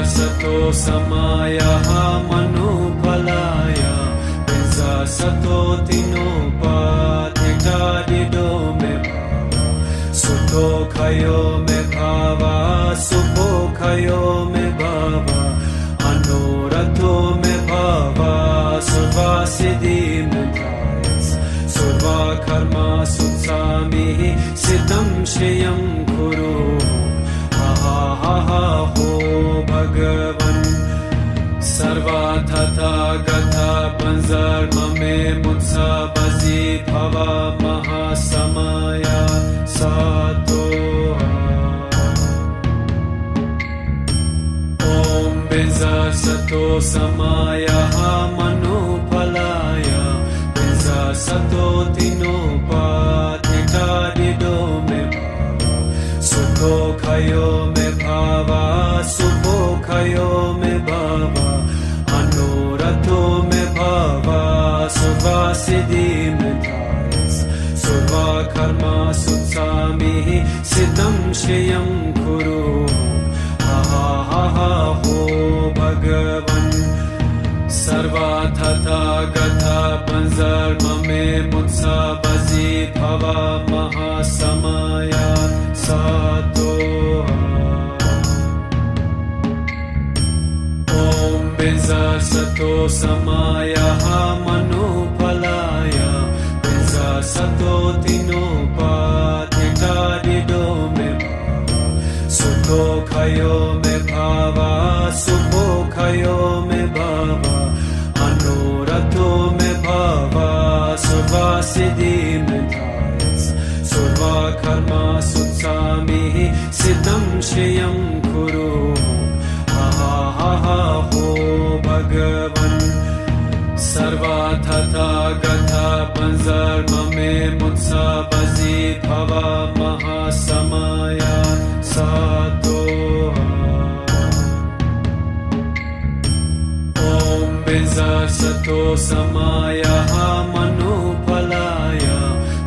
सतो समायः मनोफलाय पिंसा सतो तिनोपाधिकारिदो मे भावा सुतो खयो मे भावा सुपो खयो मे भावा अनोरथो मे भावा सुवा सिद्धि मे धायस सुवा कर्मा सुत्सामिः सिद्धं श्रियं कुरु हा हो भगवन सर्वा तथा गथा पंजर्म में मुत्सा बजी भवा महासमया सातो ओम बिंजा सतो समायः मनोफलाय बिंजा सतो तिनोपाधिकारिदो मे सुखो खयो मे भावा सुपो खयो मे भावा अनोरथो मे भावा सुवा सिद्धि मे धायस सुवा कर्मा सुत्सामिः सिद्धं श्रियं कुरु हा हो भगवन सर्वा तथा गथा पंजर्म में मुत्सा बजी भवा महासमया सातो ओम बिंजा सतो समायः मनोफलाय बिंजा सतो तिनोपाधिकारिदो मे भावा सुखो खयो मे भावा सुपो खयो मे भावा अनोरथो मे भावा सुवा सिद्धि मे धायस सुवा कर्मा सुत्सामिः सिद्धं श्रियं कुरु हा हो भगवन सर्वा तथा गथा पंजर्म में मुत्सा बजी भवा महासमया सातो ओम बिंजा सतो समायः मनोफलाय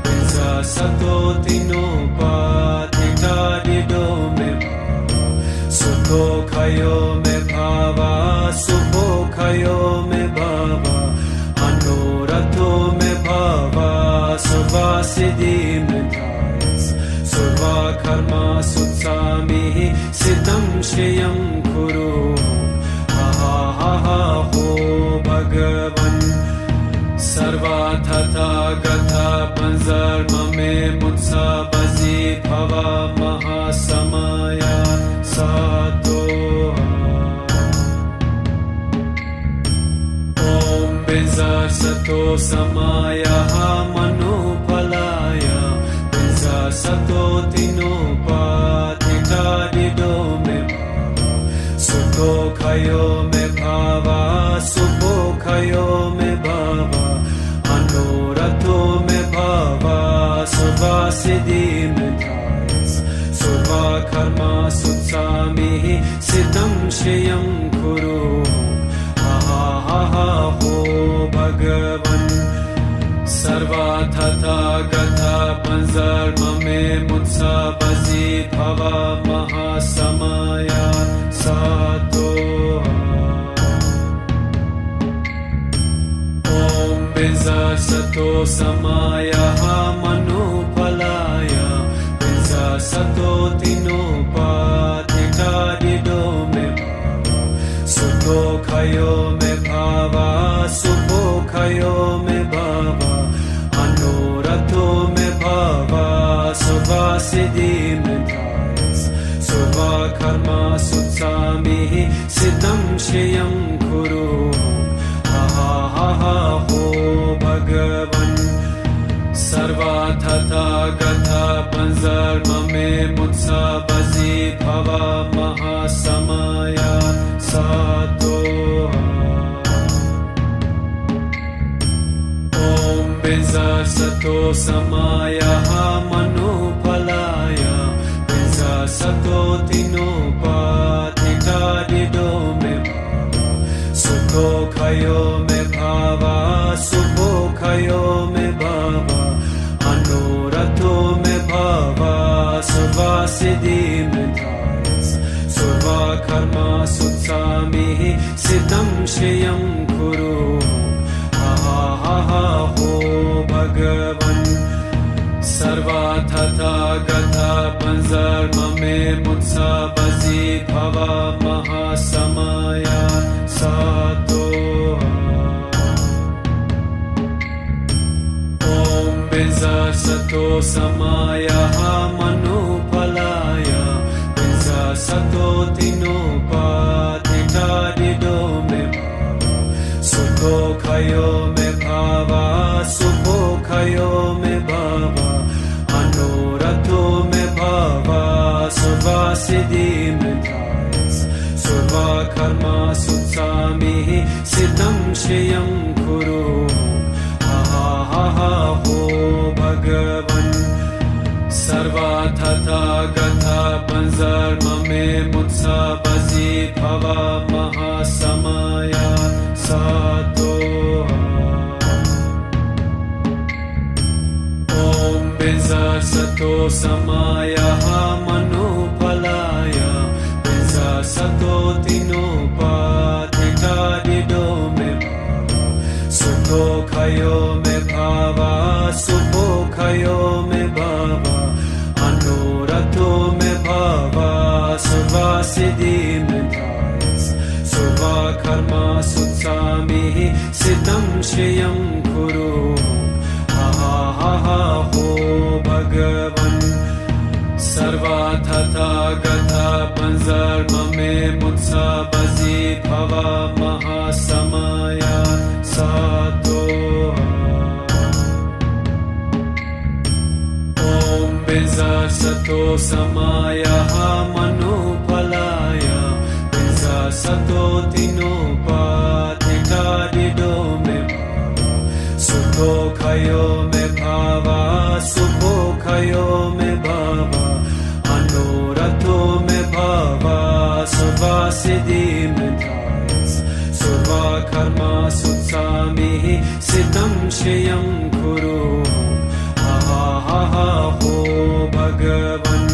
बिंजा सतो तिनोपाधिकारिदो मे भावा सुखो खयो मे भावा सुपो खयो मे भावा अनोरथो मे भावा सुवा सिद्धि मे धायस सुवा कर्मा सुत्सामिः सिद्धं श्रियं कुरु हा हो भगवन सर्वा तथा गथा पंजर्म में मुत्सा बजी भवा महासमया सातो ओम बिंजा सतो समायः मनोफलाय बिंजा सतो तिनोपाधिकारिदो मे भावा सुखो खयो मे भावा सुपो खयो मे भावा अनोरथो मे भावा सुवा सिद्धि मे धायस सुवा कर्मा सुत्सामिः सिद्धं श्रियं कुरु हा हो भगवन सर्वा तथा गथा पंजर्म में मुत्सा बजी भवा महासमया सातो ओम बिंजा सतो समायः मनोफलाय बिंजा सतो तिनोपाधिकारिदो मे भावा सुखो खयो मे भावा सुपो खयो मे भावा अनोरथो मे भावा सुवा सिद्धि मे धायस सुवा कर्मा सुत्सामिः सिद्धं श्रियं कुरु हा हो भगवन सर्वा तथा गथा पंजर्म में मुत्सा बजी भवा महासमया सातो ओम बिंजा सतो समायः मनोफलाय बिंजा श्रियं कुरु हा हा हा हो भगवन् सर्वार्थता गता पंजर्ममे मुत्सा बजी भवा महासमया सातो ॐ बिंजसतो समायः मनुफलाय बिंजसतो तिनोपाधिकारिदो मे सुखो खयो मे भावा सुखो खयो मे भावा अनोरथो मे भावा सुवासिदि मे थायस सुवा कर्मा सुत्सामिः सिद्धं श्रियं कुरु हा हा हा हो भगवन् सर्वार्थता गता पंजर्ममे मुत्सा बजी भवा महासमया सातो ॐ बिंजसतो समायः मनुफलाय बिंजसतो तिनोपाधिकारिदो मे सुखो खयो मे भावा सुखो खयो मे भावा अनोरथो मे भावा सुवासिदि मे थायस सुवा कर्मा सुत्सामिः सिद्धं श्रियं कुरु हा हा हा हो भगवन् सर्वार्थता गता पंजर्ममे मुत्सा बजी भवा महासमया सातो ॐ बिंजसतो समायः मनुफलाय बिंजसतो तिनोपाधिकारिदो मे सुखो खयो मे भावा सुखो खयो मे भावा अनोरथो मे भावा सुवासिदि मे थायस सुवा कर्मा सुत्सामिः सिद्धं श्रियं कुरु हा हा हा हो भगवन्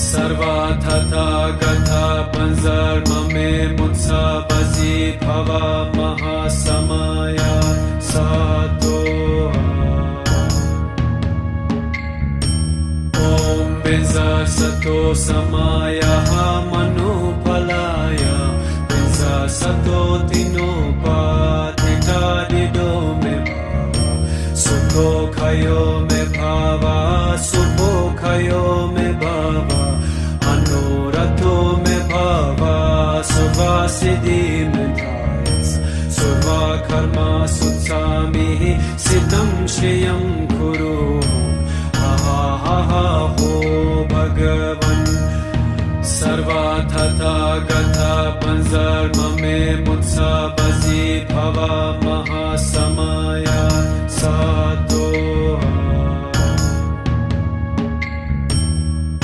सर्वार्थता गता पंजर्ममे मुत्सा बजी भवा महासमया सातो ॐ बिंजसतो समायः मनुफलाय बिंजसतो तिनोपाधिकारिदो मे सुखो खयो मे भावा सुखो खयो मे भावा अनोरथो मे भावा सुवासिदि मे थायस सुवा कर्मा सुत्सामिः सिद्धं श्रियं कुरु हा हा हा हो भगवन् सर्वार्थता गता पंजर्ममे मुत्सा बजी भवा महासमया सातो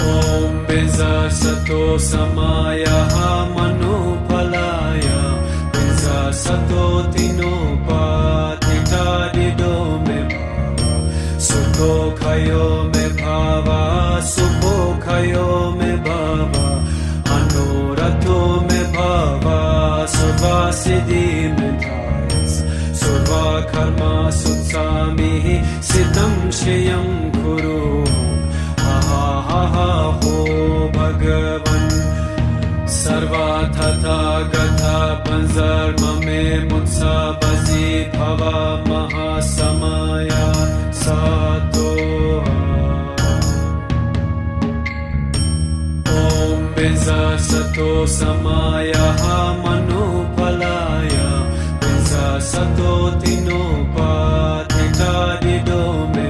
ॐ बिंजसतो समायः मनुफलाय बिंजसतो तिनोपाधिकारिदो मे सुखो खयो मे भावा सुखो खयो मे भावा अनोरथो मे भावा सुवासिदि मे थायस सुवा कर्मा सुत्सामिः सिद्धं श्रियं कुरु हा हा हा हो भगवन् सर्वार्थता गता पंजर्ममे मुत्सा बजी भवा महासमया सातो ॐ बिंजसतो समायः मनुफलाय बिंजसतो तिनोपाधिकारिदो मे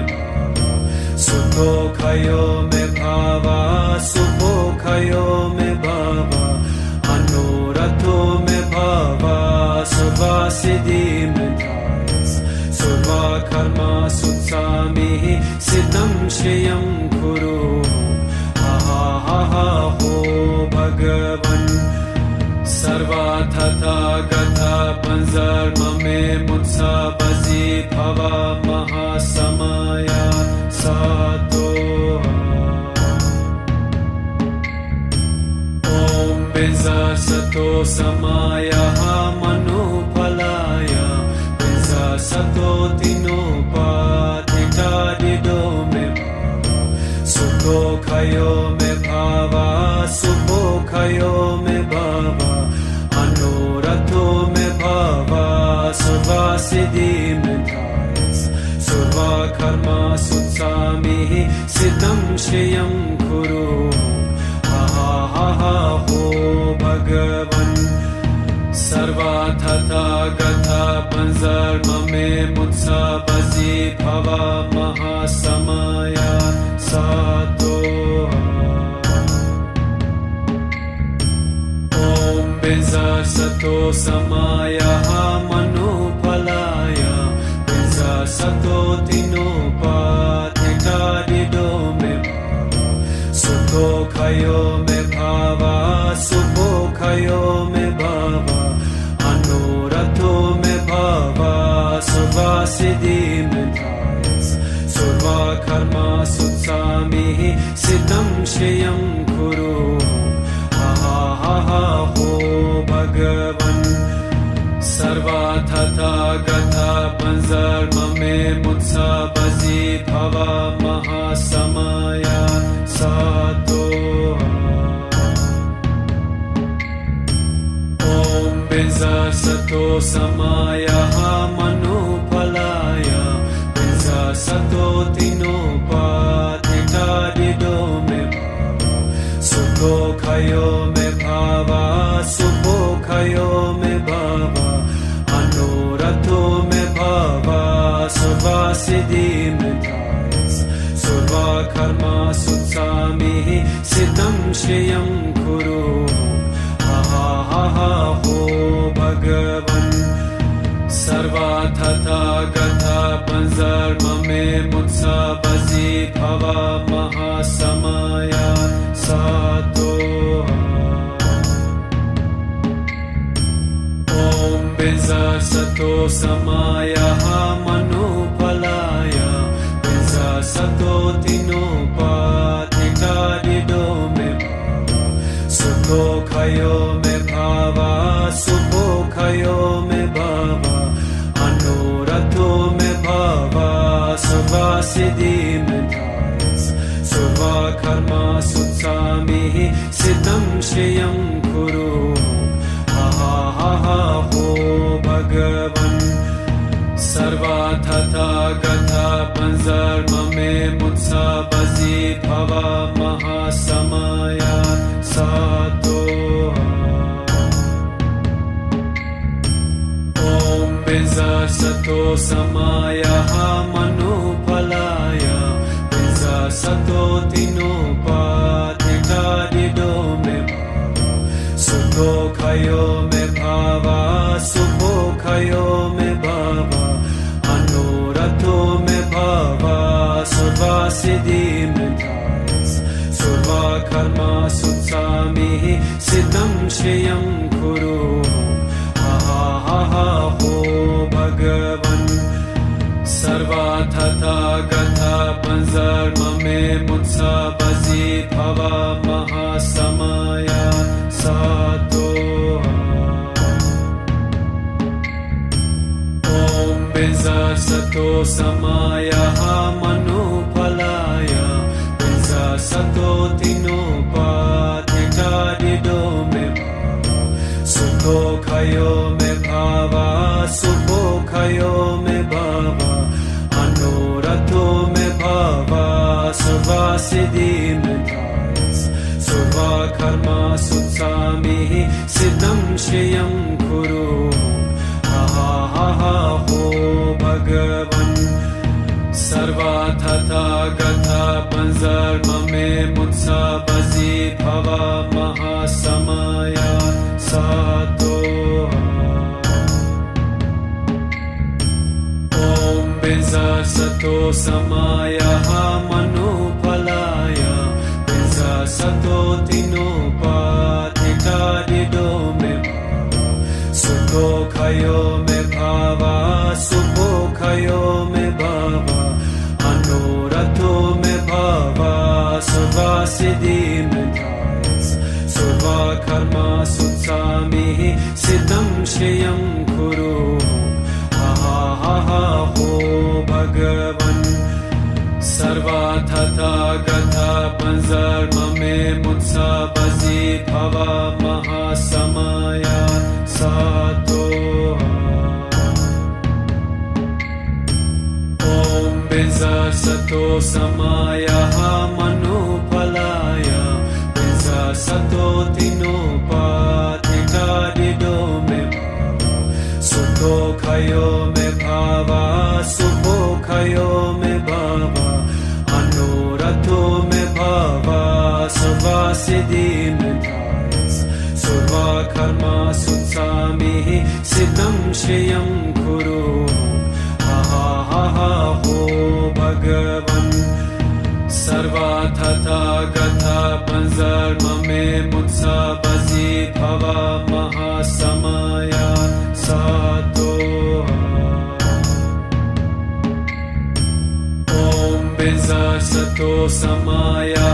सुखो खयो मे भावा सुखो खयो मे भावा अनोरथो मे भावा सुवासिदि मे थायस सुवा कर्मा सुत्सामिः सिद्धं श्रियं कुरु हा हा हा हो भगवन् सर्वार्थता गता पंजर्ममे मुत्सा बजी भवा महासमया सातो ॐ बिंजसतो समायः मनु सुखोऽखयो मे भावा सुखोऽखयो मे भावा मनोरथो मे भावा सर्वसिद्धिमेधायस् सर्वकर्मसु सामिः सिद्धं श्रियं कुरु हा हा हा हो भगवन् सर्वतथागता पंजर्ममे मुत्सबसि भव महासमया सातो ॐ बिंजसतो समायः मनोफलाय बिंजसतो तिनोपाधिकारिदो मे सुखोऽखयो मे भावा सुखोऽखयो मे भावा मनोरथो मे भावा सर्वसिद्धिमेधायस् सर्वकर्मसु सामिः सिद्धं श्रियं कुरु हा हा हा हो भगवन् सर्वतथागता पंजर्ममे मुत्सबसि भव महासमया सातो ॐ बिंजसतो समायः मनोफलाय बिंजसतो तिनोपाधिकारिदो मे सुखोऽखयो मे भावा सुखोऽखयो मे भावा मनोरथो मे भावा सर्वसिद्धिमेधायस् सर्वकर्मसु सामिः सिद्धं श्रियं कुरु हा हा हा हो भगवन् सर्वतथागता पंजर्ममे मुत्सबसि भव महासमया सातो ॐ बिंजसतो समायः मनोफलाय बिंजसतो तिनोपाधिकारिदो मे सुखोऽखयो मे भावा सुखोऽखयो मे भावा मनोरथो मे भावा सर्वसिद्धिमेधायस् सर्वकर्मसु सामिः सिद्धं श्रियं कुरु हा हा हा हो भगवन् सर्वतथागता पंजर्ममे मुत्सबसि भव महासमया सातो ॐ बिंजसतो समायः मनोफलाय बिंजसतो तिनोपाधिकारिदो मे सुखोऽखयो मे भावा सुखोऽखयो मे भावा मनोरथो मे भावा सर्वसिद्धिमेधायस् सर्वकर्मसु सामिः सिद्धं श्रियं कुरु हा हा हा हो भगवन् सर्वतथागता पंजर्ममे मुत्सबसि भव महासमया सातो ॐ बिंजसतो समायः मनोफलाय बिंजसतो तिनोपाधिकारिदो मे सुखोऽखयो मे भावा सुखोऽखयो मे भावा मनोरथो मे भावा सर्वसिद्धिमेधायस् सर्वकर्मसु सामिः सिद्धं श्रियं कुरु हा हा हा हो भगवन् सर्वतथागता पंजर्ममे मुत्सबसि भव महासमया सातो ॐ बिंजसतो समायः मनोफलाय बिंजसतो तिनोपाधिकारिदो मे सुखोऽखयो मे भावा सुखोऽखयो मे भावा मनोरथो मे भावा सर्वसिद्धिमेधायस् सर्वकर्मसु सामिः सिद्धं श्रियं कुरु हा हा हा हो भगवन् सर्वतथागता panzarmame mutsabasi bhava mahasamaya satoha. Om Benza Sato Samaya Manupalaya Benza Sato Tinopatita Dido Me Bhava Sukho Khayo Me Bhava Sukho Khayo Me Bhava Anurato Me Bhava Sarva Siddhi Me Dhayas Sarva Karma Sutsami Siddham Shriyam Kuru ho Bhagavan Sarva Tata Gatha Panzarmame Mutsabasi Bhava Mahasamaya Satoha. Om Benza Sato Samaya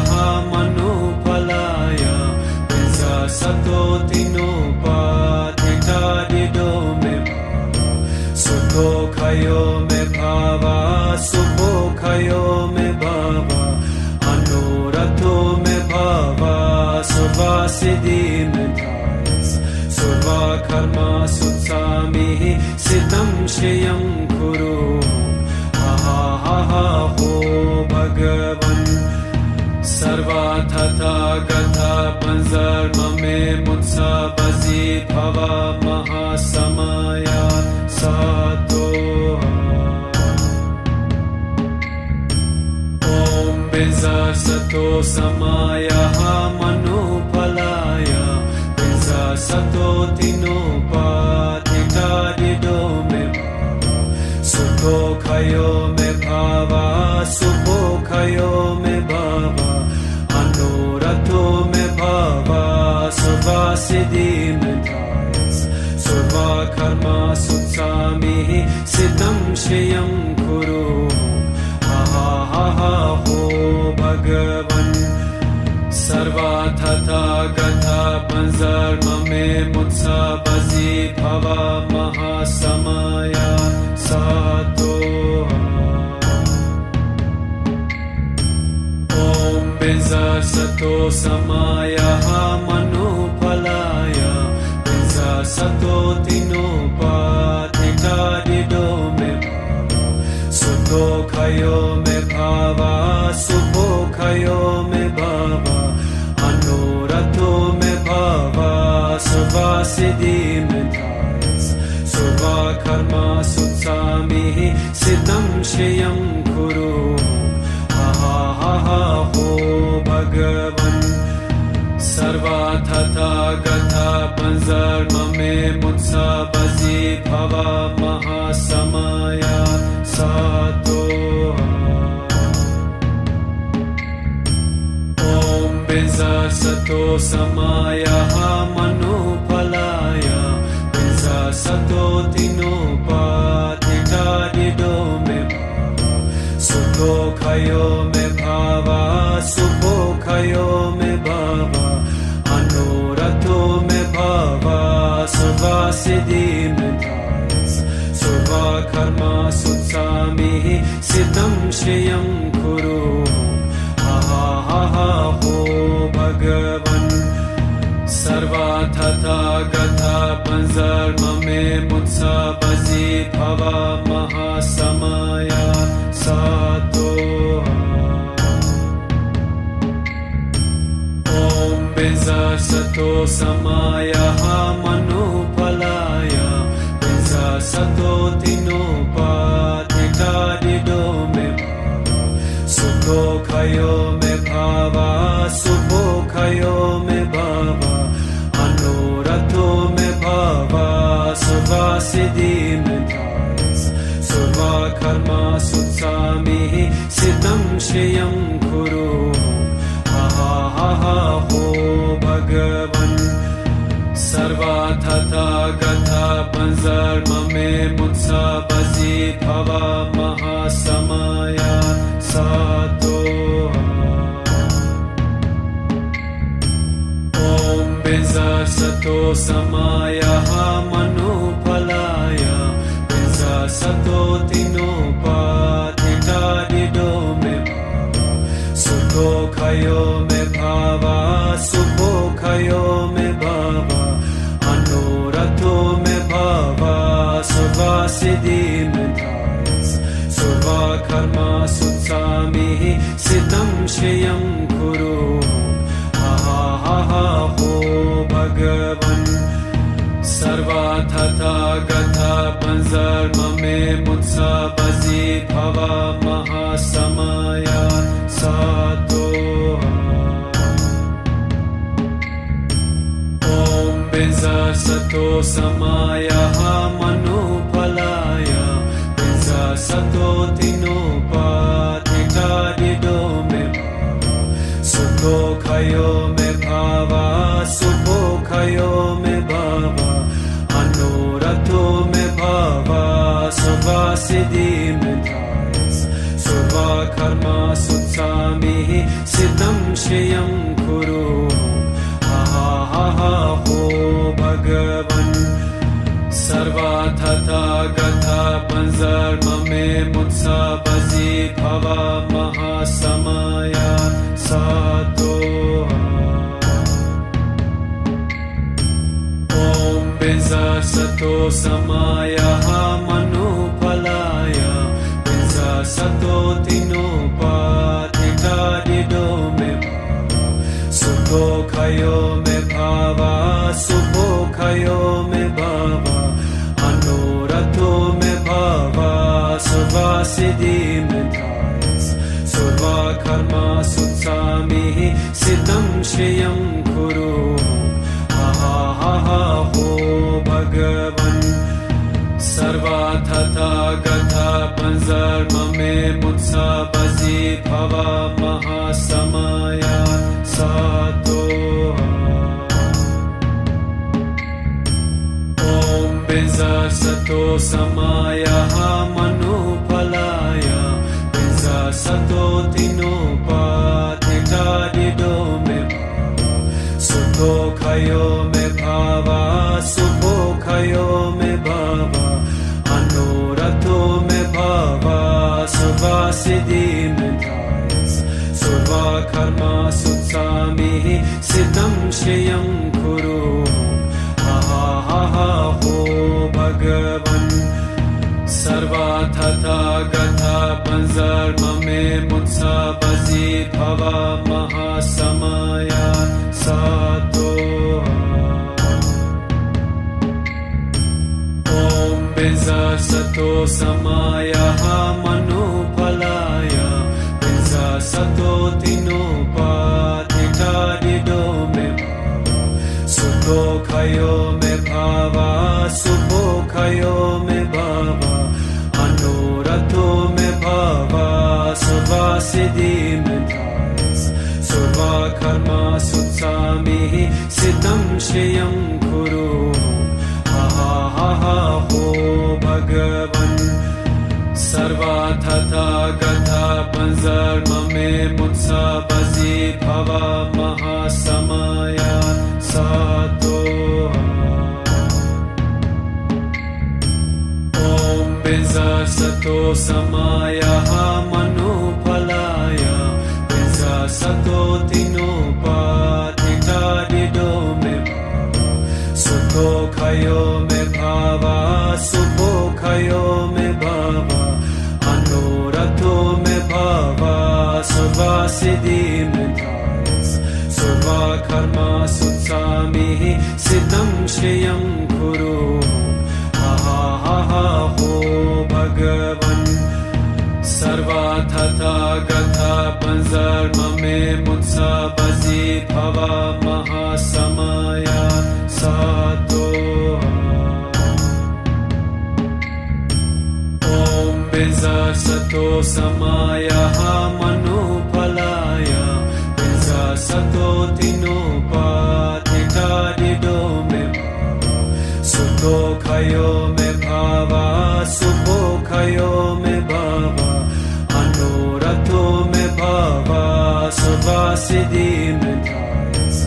Manupalaya Benza Sato Tinopatita Dido Me Bhava Sukho Khayo Me Bhava Sukho Khayo Me Bhava Anurato Me Bhava Sarva Siddhi Me Dhayas Sarva Karma Sutsami Siddham Shriyam Kuru ho Bhagavan Sarva Tata Gatha Panzarmame Mutsabasi Bhava Mahasamaya Satoha. Om Benza Sato Samaya Manupalaya Benza Sato Tinopatita Dido Me Bhava Sukho Khayo Me Bhava Sukho Khayo Me Bhava Anurato Me Bhava Sarva Siddhi Me Dhayas Sarva Karma Sutsami Siddham Shriyam Kuru ho Bhagavan Sarva Tata Gatha Panzarmame Mutsabasi Bhava Mahasamaya Satoha. Om Benza Sato Samaya Manupalaya Benza Sato Tinopatita Dido Me Bhava Sukho Khayo Me Bhava Sukho Khayo Me Bhava Anurato Me Bhava Sarva Siddhi Me Dhayas Sarva Karma Sutsami Siddham Shriyam Kuru ho Bhagavan Sarva Tata Gatha Panzarmame Mutsabasi Bhava Mahasamaya Satoha. Om Benza Sato Samaya Manupalaya Benza Sato Tinopatita Dido Me Bhava Sukho Khayo Me Bhava Sukho Khayo Me Bhava Anurato Me Bhava Sarva Siddhi Me Dhayas Sarva Karma Sutsami Siddham Shriyam Kuru ho Bhagavan Sarva Tata Gatha Panzarmame Mutsabasi Bhava Mahasamaya Satoha. Om Benza Sato Samaya Manupalaya Benza Sato Tinopatita Dido Me Bhava Sukho Khayo Me Bhava Sukho Khayo Me Bhava Anurato Me Bhava Sarva Siddhi Me Dhayas Sarva Karma Sutsami Siddham Shriyam Kuru ho Bhagavan Sarva Tata Gatha Panzarmame Mutsabasi Bhava Mahasamaya Satoha. Om Benza Sato Samaya Manupalaya Benza Sato Tinopatita Dido Me Bhava सुखोखयो मे भावा सुखोखयो मे भावा अनुरतो मे भावा सर्वसिद्धिमतायस सर्वकर्मा सुत्सामिः सिद्धं श्रियं कुरु हा हो भगवन् सर्वथा गथा पंजर्ममे मुत्सा बजी भवा महासमया सातो ॐ बिंजा सतो समाया मनुफलाय बिंजा सतो तिनोपाधिकारिदो मे भावा सुखोखयो मे भावा सुखोखयो मे भावा अनुरतो मे भावा सर्वसिद्धिमतायस सर्वकर्मा सुत्सामिः सिद्धं श्रियं कुरु हा हो भगवन् सर्वथा गथा पंजर्ममे मुत्सा बजी भवा महासमया सातो ॐ बिंजा सतो समाया मनुफलाय बिंजा सतो तिनोपाधिकारिदो मे भावा सुखोखयो मे भावा सुखोखयो मे भावा अनुरतो मे भावा सर्वसिद्धिमतायस सर्वकर्मा सुत्सामिः सिद्धं श्रियं कुरु हा हो भगवन् सर्वथा गथा पंजर्ममे मुत्सा बजी भवा महासमया सातो ॐ बिंजा सतो समाया मनुफलाय बिंजा सतो तिनोपाधिकारिदो मे भावा सुखोखयो मे भावा सुखोखयो मे भावा अनुरतो मे भावा सर्वसिद्धिमतायस सर्वकर्मा सुत्सामिः सिद्धं श्रियं कुरु हा हो भगवन् सर्वथा गथा पंजर्ममे मुत्सा बजी भवा महासमया सातो ॐ बिंजा सतो समाया मनुफलाय बिंजा सतो तिनोपाधिकारिदो मे भावा सुखोखयो मे भावा सुखोखयो मे भावा अनुरतो मे भावा सर्वसिद्धिमतायस सर्वकर्मा सुत्सामिः सिद्धं श्रियं कुरु हा हो भगवन् सर्वथा गथा पंजर्ममे मुत्सा बजी भवा महासमया सातो ॐ बिंजा सतो समाया मनुफलाय बिंजा सतो तिनोपाधिकारिदो मे भावा सुखोखयो मे भावा सुखोखयो मे भावा अनुरतो मे भावा सर्वसिद्धिमतायस सर्वकर्मा सुत्सामिः सिद्धं श्रियं कुरु हा हो भगवन् सर्वथा गथा पंजर्ममे मुत्सा बजी भवा महासमया सातो ॐ बिंजा सतो समाया मनुफलाय बिंजा सतो तिनोपाधिकारिदो मे भावा सुखोखयो मे भावा सुखोखयो मे भावा अनुरतो मे भावा सर्वसिद्धिमतायस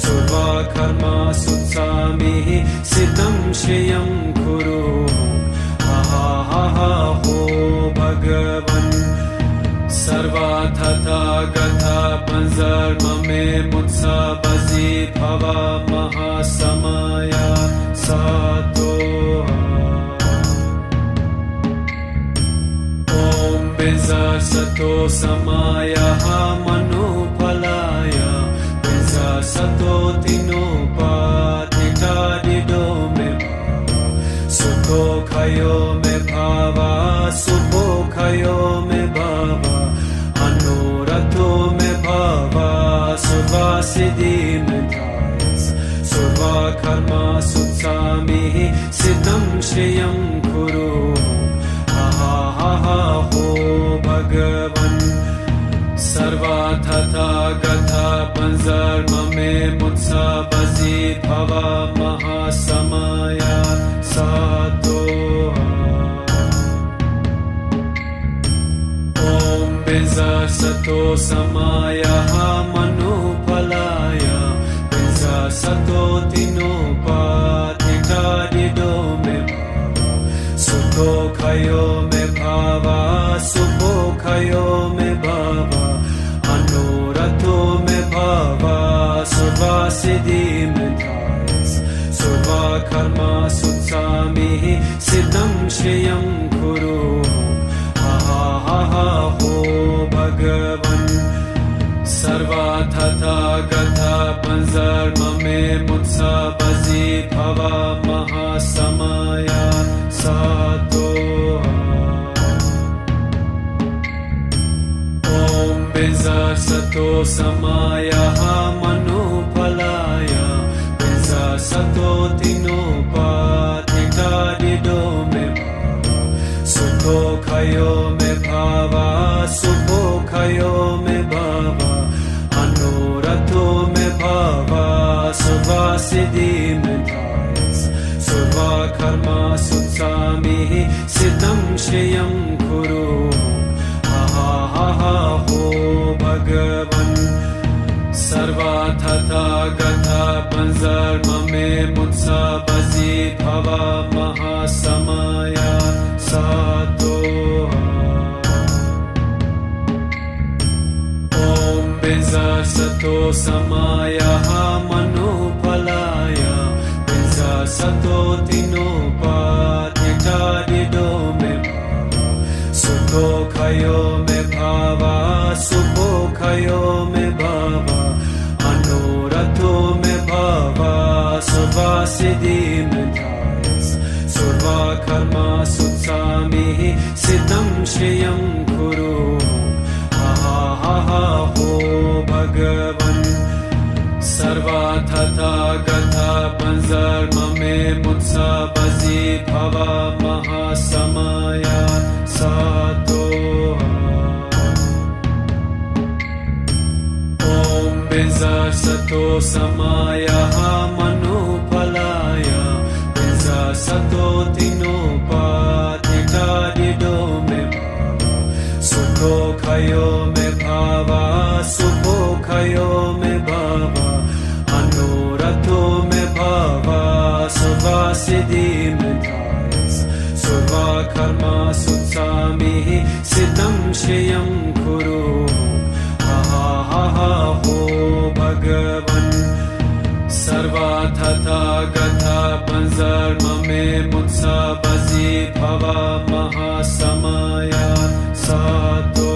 सर्वकर्मा सुत्सामिः सिद्धं श्रियं कुरु हा हो भगवन् सर्वथा गथा panzarmame mutsa bazi bhava mahasamaya sato. Om benza sato samaya manupalaya benza sato tinopatita dido me sukho khayo me bhava sukho khayo me bhava anorato me bhava survasiddhi me thais surva karma sutsami siddham shriyam kuru ha ho bhagavan sarvathatha gatha panzarmame mutsa bazi bhava mahasamaya sato. Om benza sato samaya manupalaya benza sato tinopatita dido me sukho khayo me bhava sukho khayo me bhava anorato me bhava survasiddhi me thais surva karma sutsami siddham shriyam kuru ha ho bhagavan sarvathatha gatha panzarmame mutsa bazi bhava mahasamaya sato. Om benza sato samaya manupalaya benza sato tinopatita dido me sukho khayo me bhava sukho khayo me bhava anorato me bhava survasiddhi me thais surva karma sutsami siddham shriyam kuru ha ho bhagavan sarvathatha gatha panzarmame mutsa bazi bhava mahasamaya sato. Om benza sato samaya manupalaya benza sato tinopatita dido me sukho khayo me bhava sukho khayo me bhava anorato me bhava survasiddhi me thais surva karma sutsami siddham shriyam kuru ha ho bhagavan sarvathatha gatha panzarmame mutsa bazi bhava mahasamaya sato. Om benza sato samaya manupalaya benza sato tinopatita dido me sukho khayo me bhava sukho khayo me bhava anorato me bhava survasiddhi me thais surva karma sutsami siddham shriyam kuru ha ho bhagavan sarvathatha gatha panzarmame mutsa bazi bhava mahasamaya sato.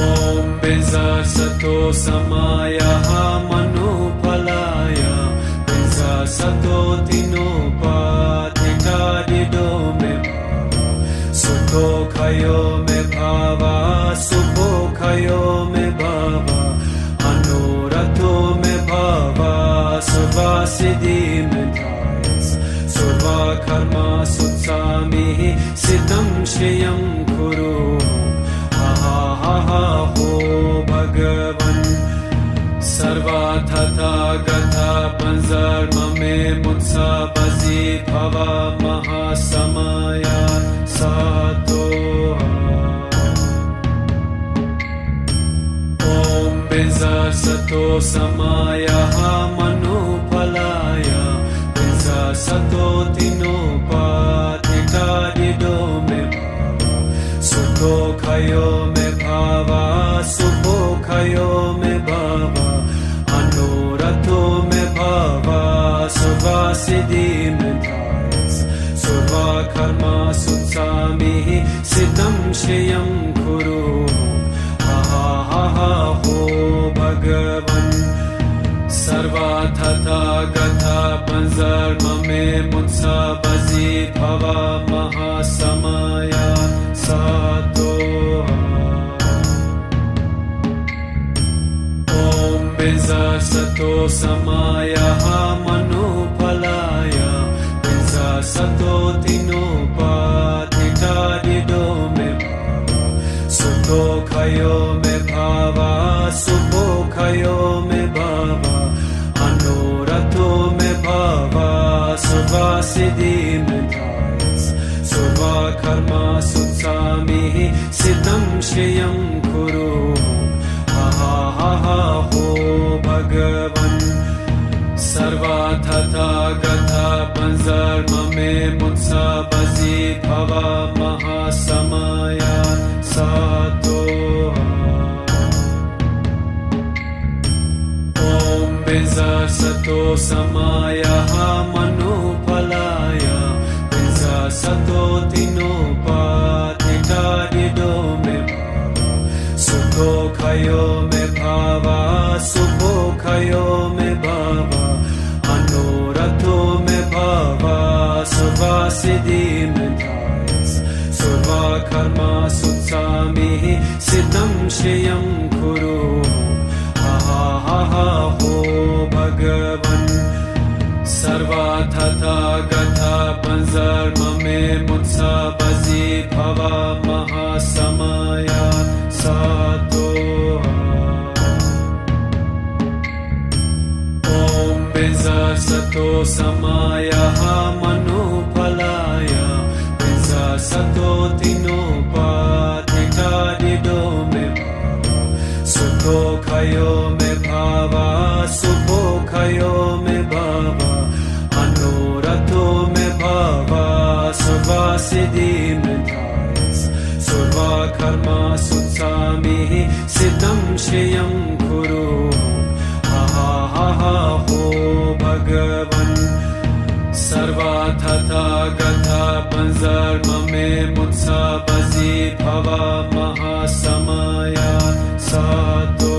Om benza sato samaya manupalaya benza sato tinopatita dido me sukho khayo me bhava sukho khayo me bhava anorato me bhava survasiddhi me thais surva karma sutsami siddham shriyam kuru ha ho bhagavan sarvathatha gatha panzarmame mutsa bazi bhava mahasamaya sato. Om benza sato samaya manupalaya benza sato tinopatita dido me sukho सुखयो मे भावा सुखयो मे भावा अनुरतो मे भावा सुवासिदि मे धायस सुवा कर्मा सुत्सामि सिद्धं श्रियं कुरु हा हा हा हो भगवन् सर्वाथा गथा पंजर्म मे मुत्सा बजी भवा महासमया सातो ओम बिजा सतो समाया मनुफलाय बिजा सतो तिनोपाधिता दिदो मे भावा सुतो खयो मे भावा सुपो खयो मे भावा अनुरतो मे भावा सुवासिदि मे धायस सुवा कर्मा सुत्सामि सिद्धं श्रियं कुरु हा हा हा हो भगवन् सर्वाथा गथा पंजर्म मे मुत्सा बजी भवा महासमया सातो ओम बिजा सतो समाया मनुफलाय बिजा सतो तिनोपाधिता दिदो मे भावा सुखो खयो मे भावा सुखो खयो मे भावा अनुरतो मे भावा सुवासिदि मे धायस सुवा कर्मा सुत्सामि सिद्धं श्रियं कुरु हा हा हा हो भगवन् सर्वाथा गथा पंजर्म मे मुत्सा बजी भवा महासमया सातो ओम बिजा सतो समाया मनुफलाय बिजा सतो तिनोपाधिता दिदो मे भावा सुखो खयो मे भावा सुखो खयो मे भावा अनुरतो मे भावा सुवासिदि मे धायस सुवा कर्मा सुत्सामि सिद्धं श्रियं कुरु हा हा हा हो भगवन् सर्वाथा गथा पंजर्म मे मुत्सा बजी भवा महासमया सातो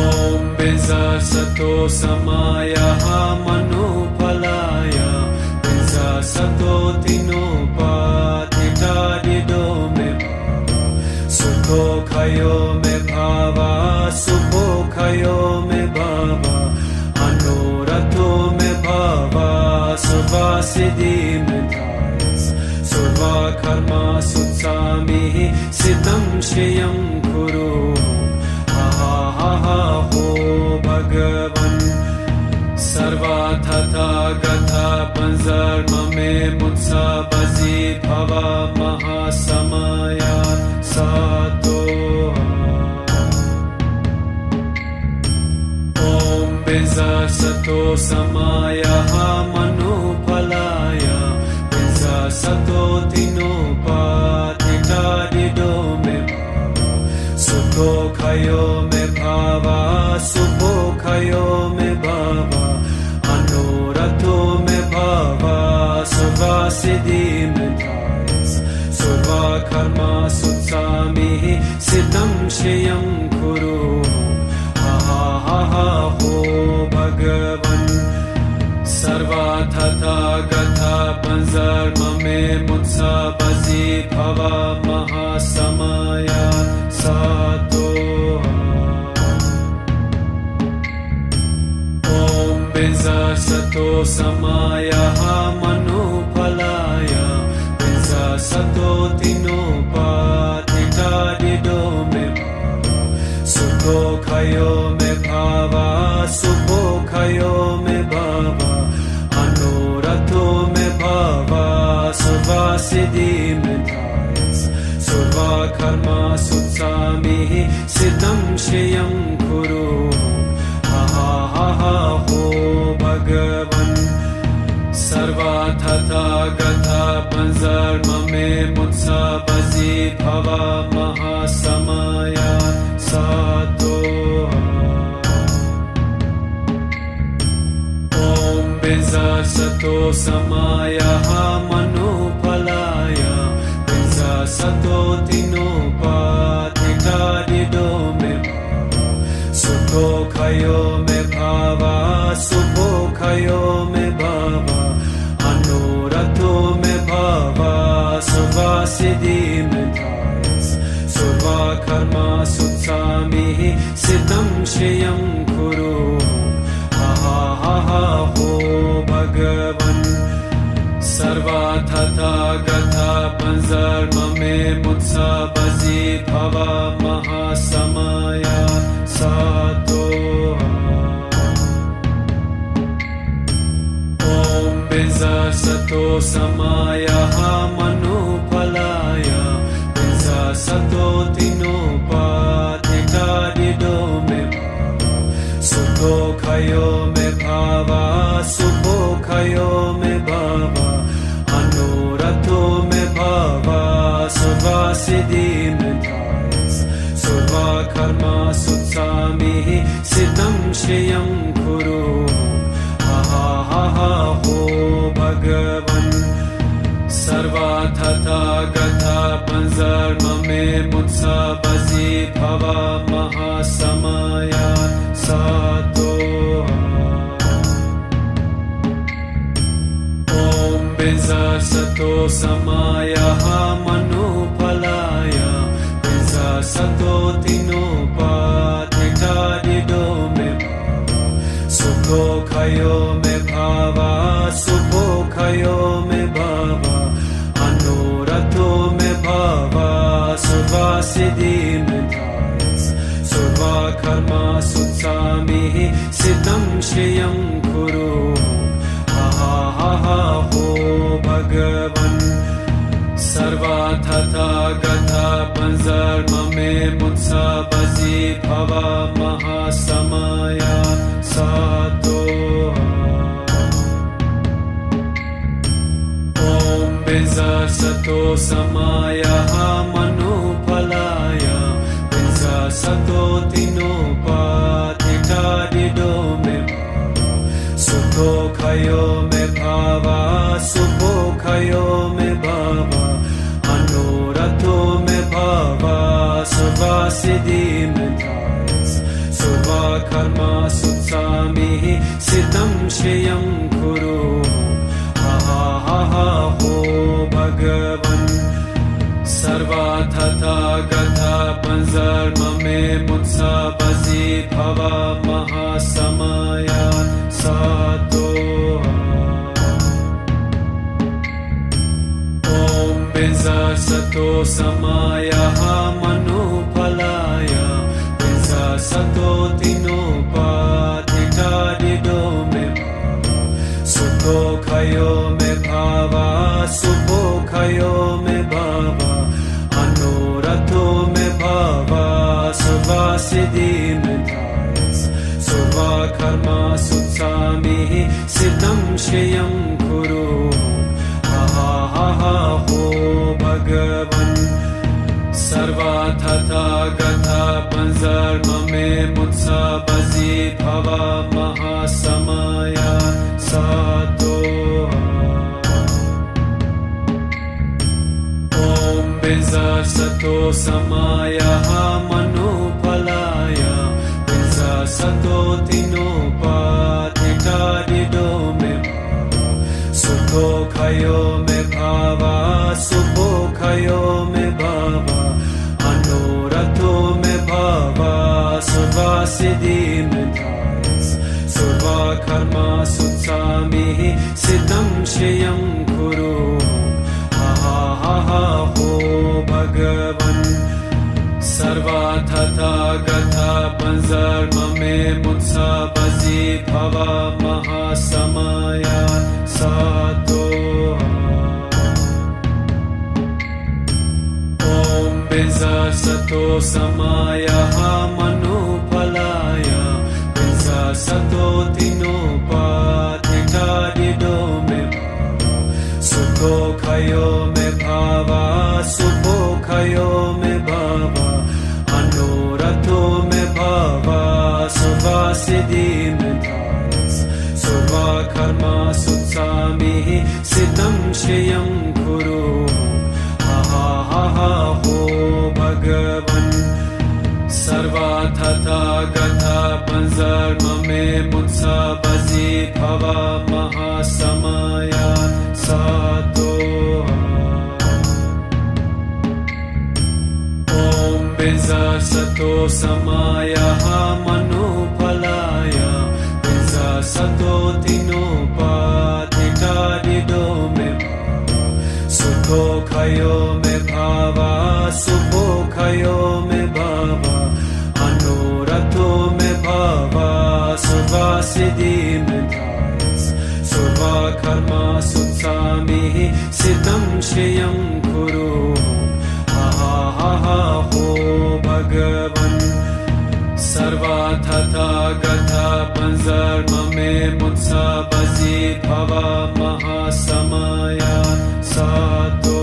ओम बिजा सतो समाया मनुफलाय बिजा सतो तिनोपाधिता दिदो मे भावा सुखो खयो मे भावा सुखो खयो मे भावा अनुरतो मे भावा सुवासिदि मे धायस सुवा कर्मा सुत्सामि सिद्धं श्रियं कुरु हा हा हा हो भगवन् सर्वाथा गथा पंजर्म मे मुत्सा बजी भवा महासमया सातो ओम बिजा सतो समाया मनुफलाय बिजा सतो तिनोपाधिता दिदो मे भावा सुखो खयो मे भावा सुखो खयो मे भावा अनुरतो मे भावा सुवासिदि मे धायस सुवा कर्मा सुत्सामि सिद्धं श्रियं कुरु हा हा हा हो भगवन् सर्वाथा गथा पंजर्म मे मुत्सा बजी भवा महासमया सातो ओम बिजा सतो समाया मनुफलाय बिजा सतो तिनोपाधिता दिदो मे भावा सुखो खयो मे भावा सुखो खयो मे भावा अनुरतो मे भावा सुवासिदि मे धायस सुवा कर्मा सुत्सामि सिद्धं श्रियं कुरु हा हा हा हो भगवन् सर्वाथा गथा पंज me mutsabasi bhava mahasamaya sato. Om Benza Sato Samaya Manupalaya Benza Sato Tinopatika Dido me Sukho Kayo me Bhava Sukho Kayo me Bhava Anurato me Bhava Suvasiddhi me Thayas Surva Karma Sutsami Siddham Shriyam Kuru ho Bhagavan Sarva Tata Gatha Panzar Mame Mutsabasi Bhava Mahasamaya Sato. Om Benza Sato Samaya Manupalaya Benza Sato Tinopatika Dido me Sukho Kayo me Bhava Sukho Kayo me Bhava Anurato me Bhava Suvasiddhi me Thayas Surva Karma Sutsami Siddham Shriyam Kuru ho Bhagavan Sarva Tata Gatha Panzar Mame Mutsabasi Bhava Mahasamaya Sato. Om Benza Sato Samaya Manupalaya Benza Sato Tinopatika Dido me Sukho Kayo me Bhava Sukho Kayo me Bhava Anurato me Bhava Suvasiddhi me Thayas Surva Karma Sutsami Siddham Shriyam Kuru ho Bhagavan Sarva Tata Gatha Panzar Mame Mutsabasi Bhava Mahasamaya Sato. Om Benza Sato Samaya Manupalaya Benza Sato Tinopatika Dido me Sukho Kayo me Bhava Sukho Kayo me Bhava Anurato me Bhava Suvasiddhi me Thayas Surva Karma Sutsami Siddham Shriyam Kuru ho Bhagavan Sarva Tata Gatha Panzar Mame Mutsabasi Bhava Mahasamaya Sato. Om Benza Sato Samaya Manupalaya Benza Sato Tinopatika Dido me Sukho Kayo me Bhava Sukho Kayo me Bhava Anurato me Bhava Suvasiddhi me Thayas Surva Karma Sutsami Siddham Shriyam Kuru ho Bhagavan Sarva Tata Gatha Panzar Mame Mutsabasi Bhava Mahasamaya Sato. Om Benza Sato Samaya Manupalaya Benza Sato Tinopatika Dido me Sukho Kayo me Bhava Sukho Kayo me Bhava Anurato me Bhava Suvasiddhi me Thayas Surva Karma Sutsami Siddham Shriyam Kuru ho Bhagavan Sarva Tata Gatha Panzar Mame Mutsabasi Bhava Mahasamaya Sato. Om Benza Sato Samaya Manupalaya Benza Sato Tinopatika Dido me Sukho Kayo me भावा सुखोखयो में भावा मनोरथो में भावा सुवासिद्धि में धायस सर्वा कर्मा सुत्सामि सिद्धं श्रियं कुरु हा हो भगवन् सर्वा तथा गता पंजर्म में मुत्सा बजी भवा महासमया सातो ओम बिंजा सतो समाया मनुफलाया बिंजा सतो तिनोपाधिकारिदो में भावा सुखो खयो में भावा सुखो खयो में भावा मनोरथो में भावा सुवासिद्धि में धायस सर्वा कर्मा सुत्सामि सिद्धं श्रियं कुरु हा हो भगवन् सर्वा तथा गता पंजर्म में मुत्सा बजी भवा महासमया सातो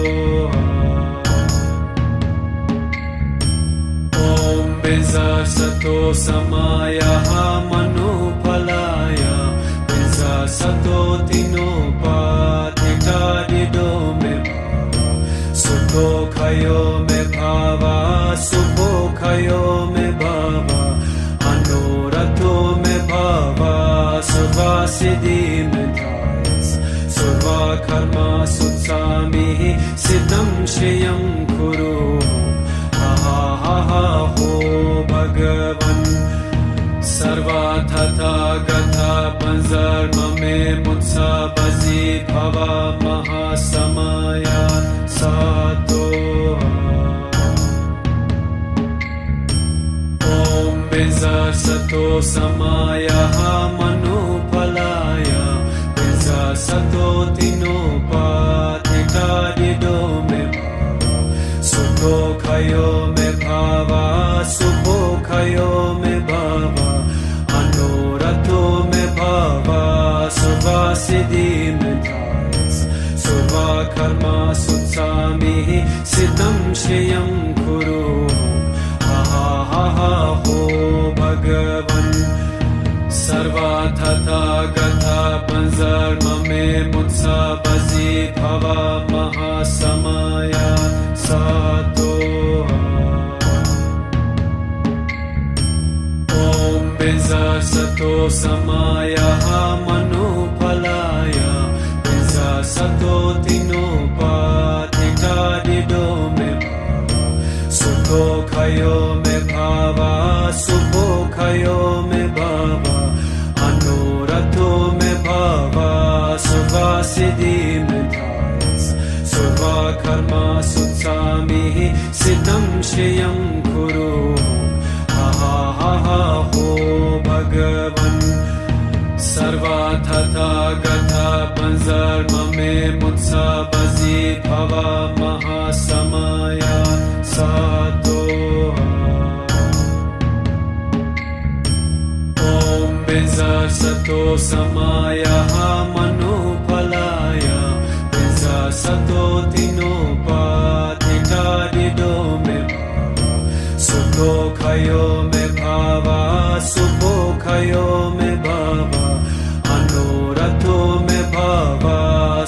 ओम बिंजा सतो समाया मनुफलाया बिंजा सतो तिनोपाधिकारिदो में भावा सुखो खयो में भावा सुखो खयो में भावा मनोरथो में भावा सुवासिद्धि में धायस सर्वा कर्मा सुत्सामि सिद्धं श्रियं कुरु हा हो भगवन् सर्वा तथा गता पंजर्म में मुत्सा बजी भवा महासमया सातो ओम बिंजा सतो समाया मनुफलाया बिंजा सतो तिनोपाधिकारिदो में भावा सुखो खयो में भावा सुखो खयो में भावा मनोरथो में भावा सुवासिद्धि में धायस सर्वा कर्मा सुत्सामि सिद्धं श्रियं कुरु हा हो भगवन् सर्वा तथा गता पंजर्म में मुत्सा बजी भवा महासमया सातो ओम बिंजा सतो समाया मनुफलाया बिंजा सतो तिनोपाधिकारिदो में भावा सुखो खयो में भावा सुखो खयो में भावा मनोरथो में भावा सुवासिद्धि में धायस सर्वा कर्मा सुत्सामि सिद्धं श्रियं कुरु हा हो भगवन् सर्वा तथा गता पंजर्म में मुत्सा बजी भवा महासमया सातो ओम बिंजा सतो समाया मनुफलाया बिंजा सतो तिनोपाधिकारिदो में भावा सुखो खयो में भावा सुखो खयो में भावा मनोरथो में भावा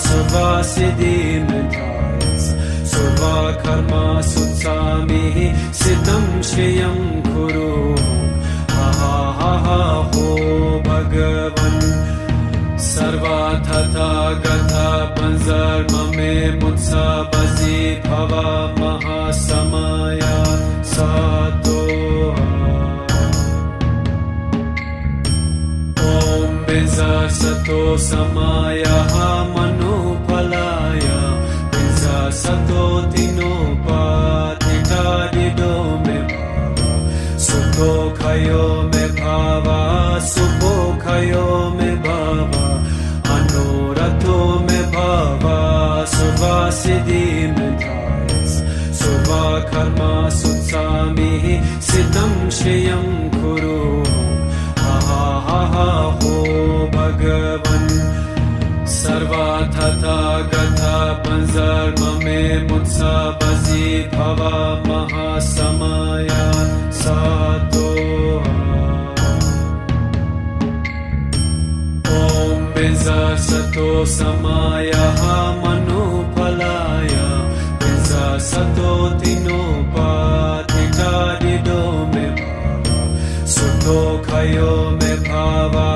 सुवासिद्धि में धायस सर्वा कर्मा सुत्सामि सिद्धं श्रियं कुरु हा हो भगवन् सर्वा तथा गता पंजर्म में मुत्सा बजी भवा महासमया सातो ओम बिंजा सतो समाया मनुफलाया बिंजा सतो तिनोपाधिकारिदो में भावा सुखो खयो में भावा सुखो खयो में भावा मनोरथो में भावा सुवासिद्धि में धायस सर्वा कर्मा सुत्सामि सिद्धं श्रियं कुरु हा हो भगवन् सर्वा तथा गता panzarmame mutsabazi bhava mahasamaya sato. Om benza sato samaya manupalaya benza sato tinopatita dido me Sukho khayo me bhava,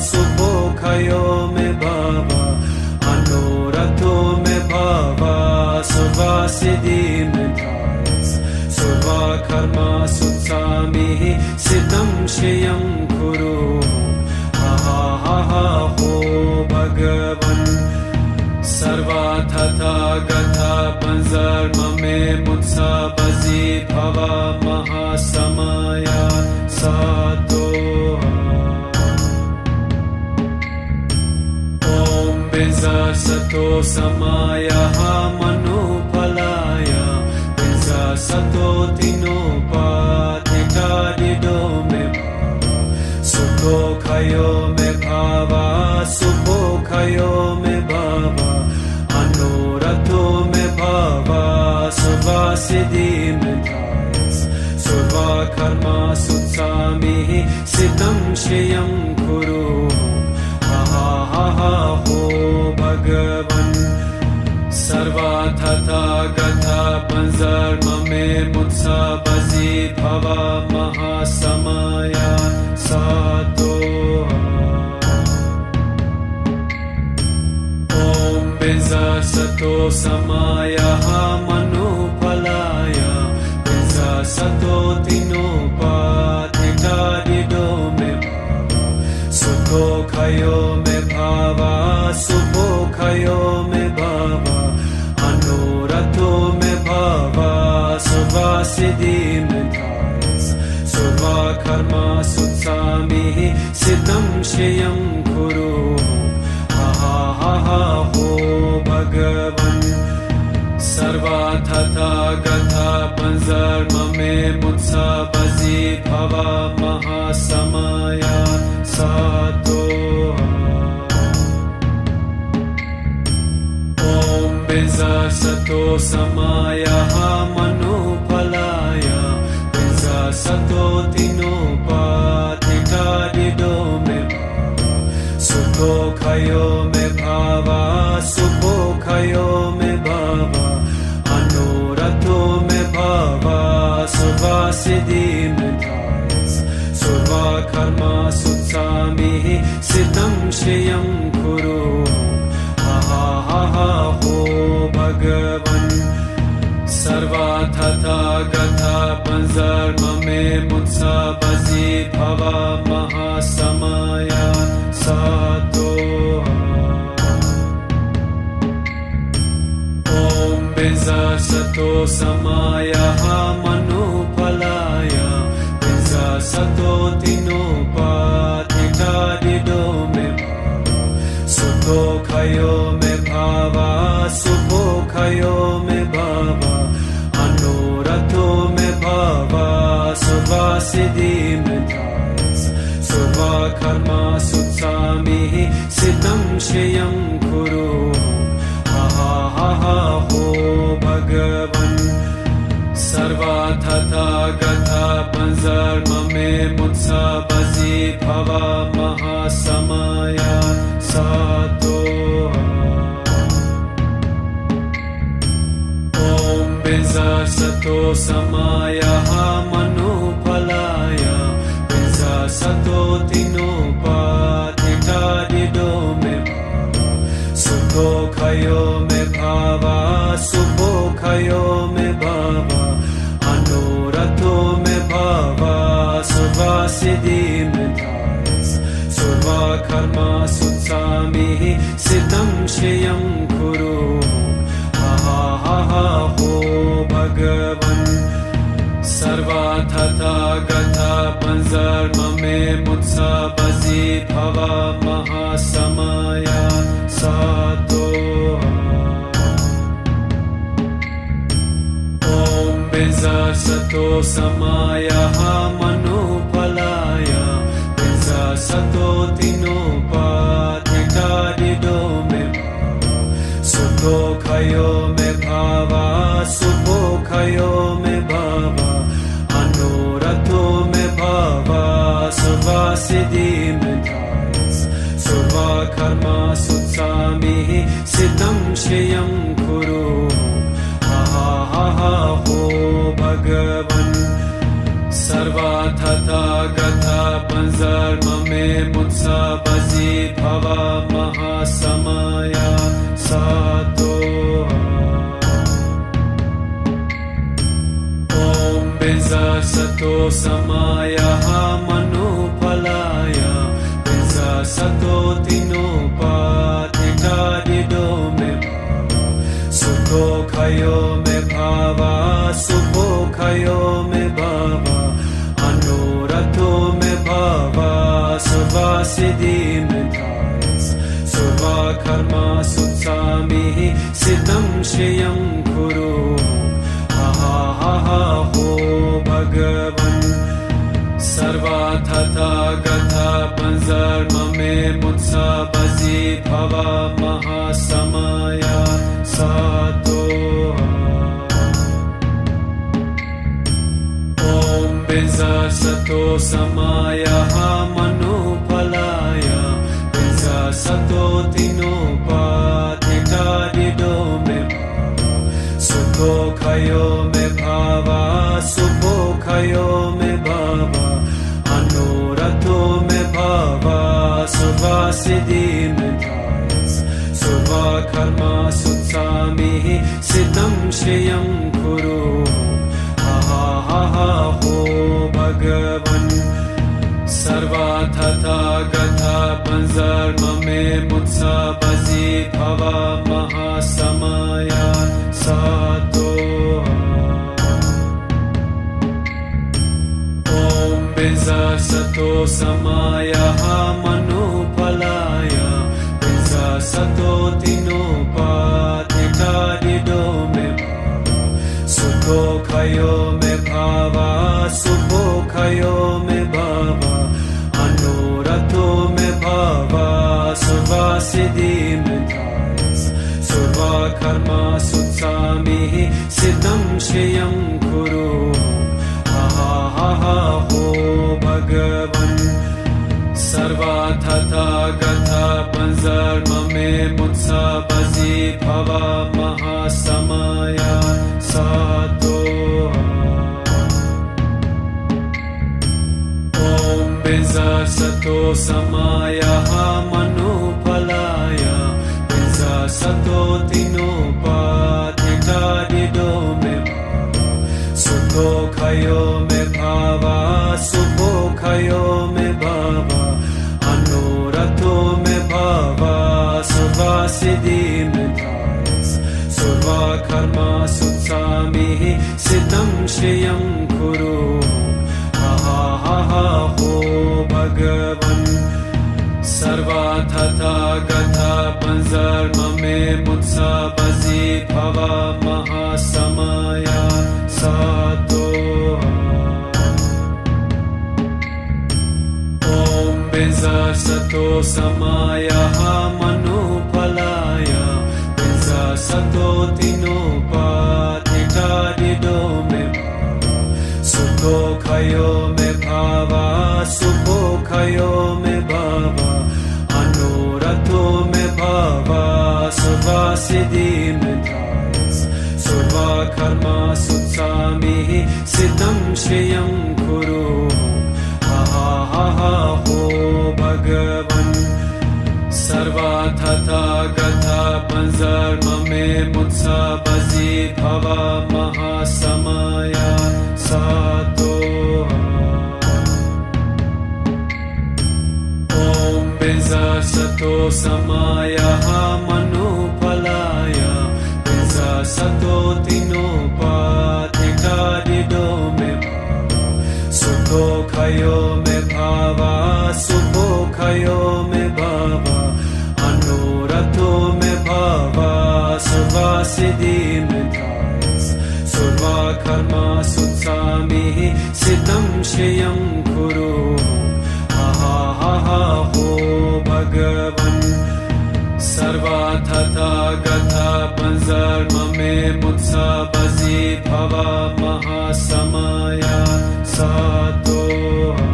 sukho khayo me bhava, anorato me bhava, sarva siddhi me thayas, sarva karma sutsami, siddham shriyam kuru, ha ha ha ha ho Bhagavan, sarva tata gatha panzarmame mutsabazi bhava mahasamaya sato. Om benza sato samaya manupalaya benza sato tinopatita dido me sukho khayo me bhava, sukho khayo me bhava, anorato me bhava, sarva siddhi me thayas, sarva karma sutsami, siddham shriyam kuru, ha ha ha ha ho Bhagavan, sarva tata gatha panzarmame mutsabazi bhava mahasamaya sato. Om benza sato samaya manupalaya benza sato tinopatita dido me sukho khayo me bhava, sukho khayo me bhava, anorato me bhava, sarva siddhi me thayas, sarva karma sutsami, siddham shriyam kuru, ha ha ha ha ho Bhagavan, sarva tata gatha panzarmame mutsabazi bhava mahasamaya sato. Om benza sato samaya manupalaya benza sato tinopatita dido me sukho khayo me bhava, sukho khayo me bhava, anorato me bhava, sarva siddhi me thayas, sarva karma sutsami, siddham shriyam kuru, ha ha ha ha ho Bhagavan, sarva tata gatha panzarmame mutsabazi bhava mahasamaya sato. Om benza sato samaya manupalaya benza sato tinopatita dido me sukho khayo me bhava, sukho khayo me bhava, anorato me bhava, sarva siddhi me thayas, sarva karma sutsami, siddham shriyam kuru, ha ha ha ha ho Bhagavan, sarva tata gatha panzarmame mutsabazi bhava mahasamaya sato. Om benza sato samaya manupalaya benza sato tinopatita dido me sukho khayo me bhava, sukho khayo me bhava, anorato me bhava, sarva siddhi me thayas, sarva karma sutsami, siddham shriyam kuru, ha ha ha ha ho Bhagavan, sarva tata gatha panzarmame mutsabazi bhava mahasamaya sato. Om benza sato samaya manupalaya benza sato tinopatita dido me sukho सुखोऽखयो मे भावा सुखोऽखयो मे भावा अनोरथो मे भावा सर्वसिद्धिं धायस सर्वकर्मा सुत्सामिः सिद्धं श्रियं कुरु हा हो भगवन् सर्वथा गता पंजर्म में मुत्सा बजी भवा महासमया सातो ओम बिंजा सतो समाया मनोफलाया बिंजा सतो तिनोपाधिकारिदो में सुखोऽखयो मे भावा सुखोऽखयो मे भावा अनोरथो मे भावा सर्वसिद्धिं धायस सर्वकर्मा सुत्सामिः सिद्धं श्रियं कुरु हा हो भगवन् सर्वथा गता पंजर्म में मुत्सा बजी भवा महासमया सातो ओम बिंजा सतो समाया मनोफलाया बिंजा सतो तिनोपाधिकारिदो मे सुखोऽखयो मे भावा सुखोऽखयो मे भावा अनोरथो मे भावा सर्वसिद्धिं धायस सर्वकर्मा सुत्सामिः सिद्धं श्रियं कुरु हा हो भगवन् सर्वथा गता पंजर्म में मुत्सा बजी भवा महासमया सातो ओम बिंजा सतो समाया मनोफलाया बिंजा सतो तिनोपाधिकारिदो मे सुखोऽखयो मे भावा सुखोऽखयो मे भावा अनोरथो मे भावा सर्वसिद्धिं धायस सर्वकर्मा सुत्सामिः सिद्धं श्रियं कुरु हा हो भगवन् सर्वथा गता पंजर्म में मुत्सा बजी भवा महासमया सातो ओम बिंजा सतो समाया मनोफलाया बिंजा सतो तिनोपाधिकारिदो मे सुखोऽखयो मे भावा सुखोऽखयो मे भावा अनोरथो मे भावा सर्वसिद्धिं धायस सर्वकर्मा सुत्सामिः सिद्धं श्रियं कुरु हा हो भगवन् सर्वथा गता पंजर्म में मुत्सा बजी भवा महासमया सातो ओम बिंजा सतो समाया मनोफलाया बिंजा सतो तिनोपाधिकारिदो मे सुखोऽखयो मे भावा सुखोऽखयो मे भावा अनोरथो मे भावा सर्वसिद्धिं धायस सर्वकर्मा सुत्सामिः सिद्धं श्रियं कुरु हा हो भगवन् सर्वथा गता पंजर्म में मुत्सा बजी भवा महासमया सातो ओम बिंजा सतो समाया मनोफलाया बिंजा सतो तिनोपाधिकारिदो मे सुखोऽखयो मे भावा सुखोऽखयो मे भावा अनोरथो मे भावा सर्वसिद्धिं धायस सर्वकर्मा सुत्सामिः सिद्धं श्रियं कुरु हा हो भगवन् सर्वथा गता panzarmame mutsabazi bhava mahasamaya satoha.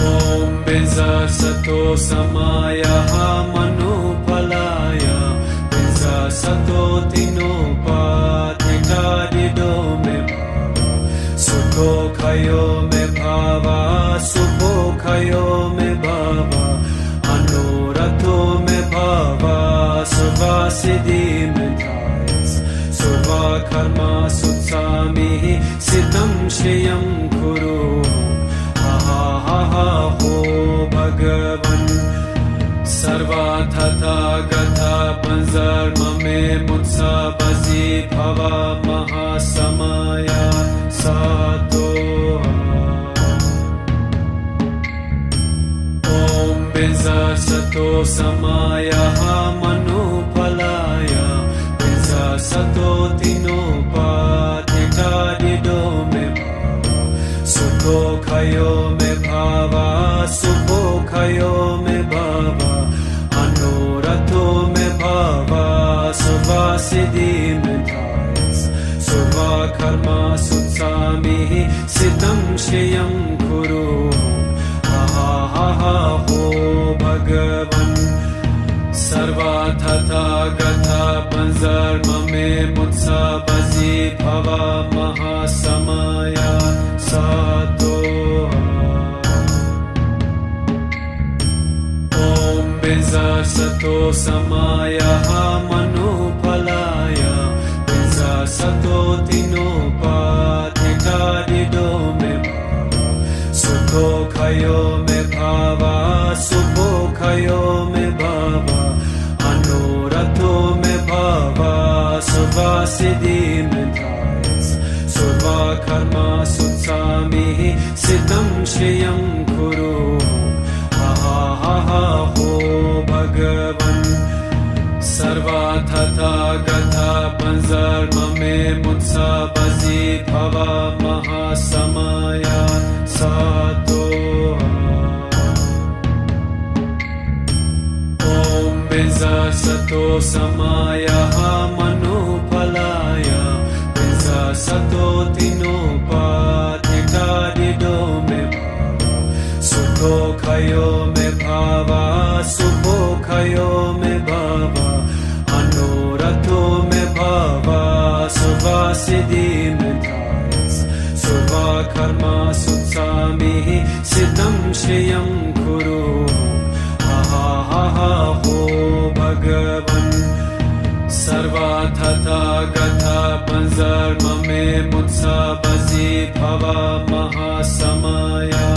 Om Benza Sato Samaya Manupalaya Benza Sato Tinopatita Dido Me Bhava Sukho Khayo Me Bhava Sukho Khayo Me Bhava Anurato Me Bhava Suvasiddhi Me Thayas Suva Karma Sutsami Siddham Shriyam Kuru ho Bhagavan Sarva Tata Gatha Panzarmame Mutsabazi Bhava Mahasamaya Satoha. Om Benza Sato Samaya Manupalaya Benza Sato Tinopatita Dido Me Bhava Sukho Khayo Me Bhava Sukho Khayo Me Bhava Anurato Me Bhava Suvasiddhi Me Thayas Suva Karma Sutsami Siddham Shriyam Kuru ho Bhagavan Sarva Tata Gatha Panzarmame Mutsabazi Bhava Mahasamaya Satoha. Om Benza Sato Samaya Manupalaya Benza Sato Tinopatita Dido Me Bhava Sukho Khayo Me Bhava Sukho Khayo Me Bhava Anurato Me Bhava Suvasiddhi Me Thayas Suva Karma Sutsami Siddham Shriyam Kuru ho Bhagavan Sarva Tata Gatha Panzarmame Mutsabazi Bhava Mahasamaya Satoha. Om Benza Sato Samaya Manupalaya Benza Sato Tinopatita Dido Me Bhava Sukho Khayo Me Bhava Sukho Khayo Me Bhava Anurato Me Bhava Suvasiddhi Me Thayas Suva Karma Sutsami Siddham Shriyam Kuru ho Bhagavan Sarva Tata Gatha Panzarmame Mutsabazi Bhava Mahasamaya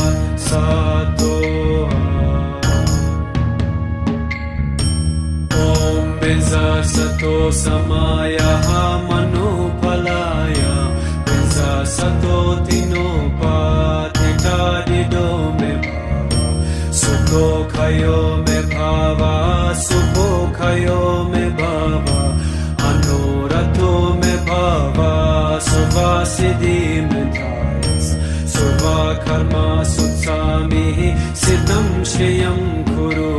Satoha. Om Benza Sato Samaya Manupalaya Benza Sato Tinopatita Dido Me Bhava Sukho Khayo Me Bhava Sukho Khayo Me Bhava Anurato Me Bhava Suvasiddhi Me Thayas Suva Karma Sutsami Siddham Shriyam Kuru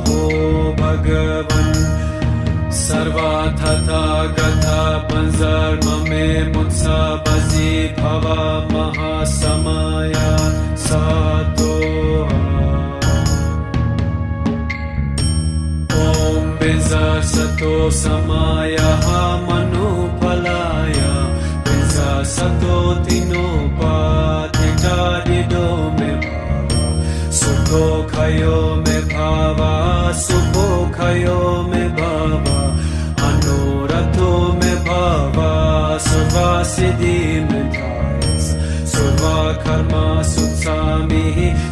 ho Bhagavan Sarva Tata Gatha Panzarmame Mutsabazi Bhava Mahasamaya Satoha. Om Benza Sato Samaya Manupalaya Benza Sato Tinopatita Dido Me Bhava Sukho Khayo Me Bhava Sukho Khayo Me Bhava Anurato Me Bhava Suvasiddhi Me Thayas Suva Karma Sutsami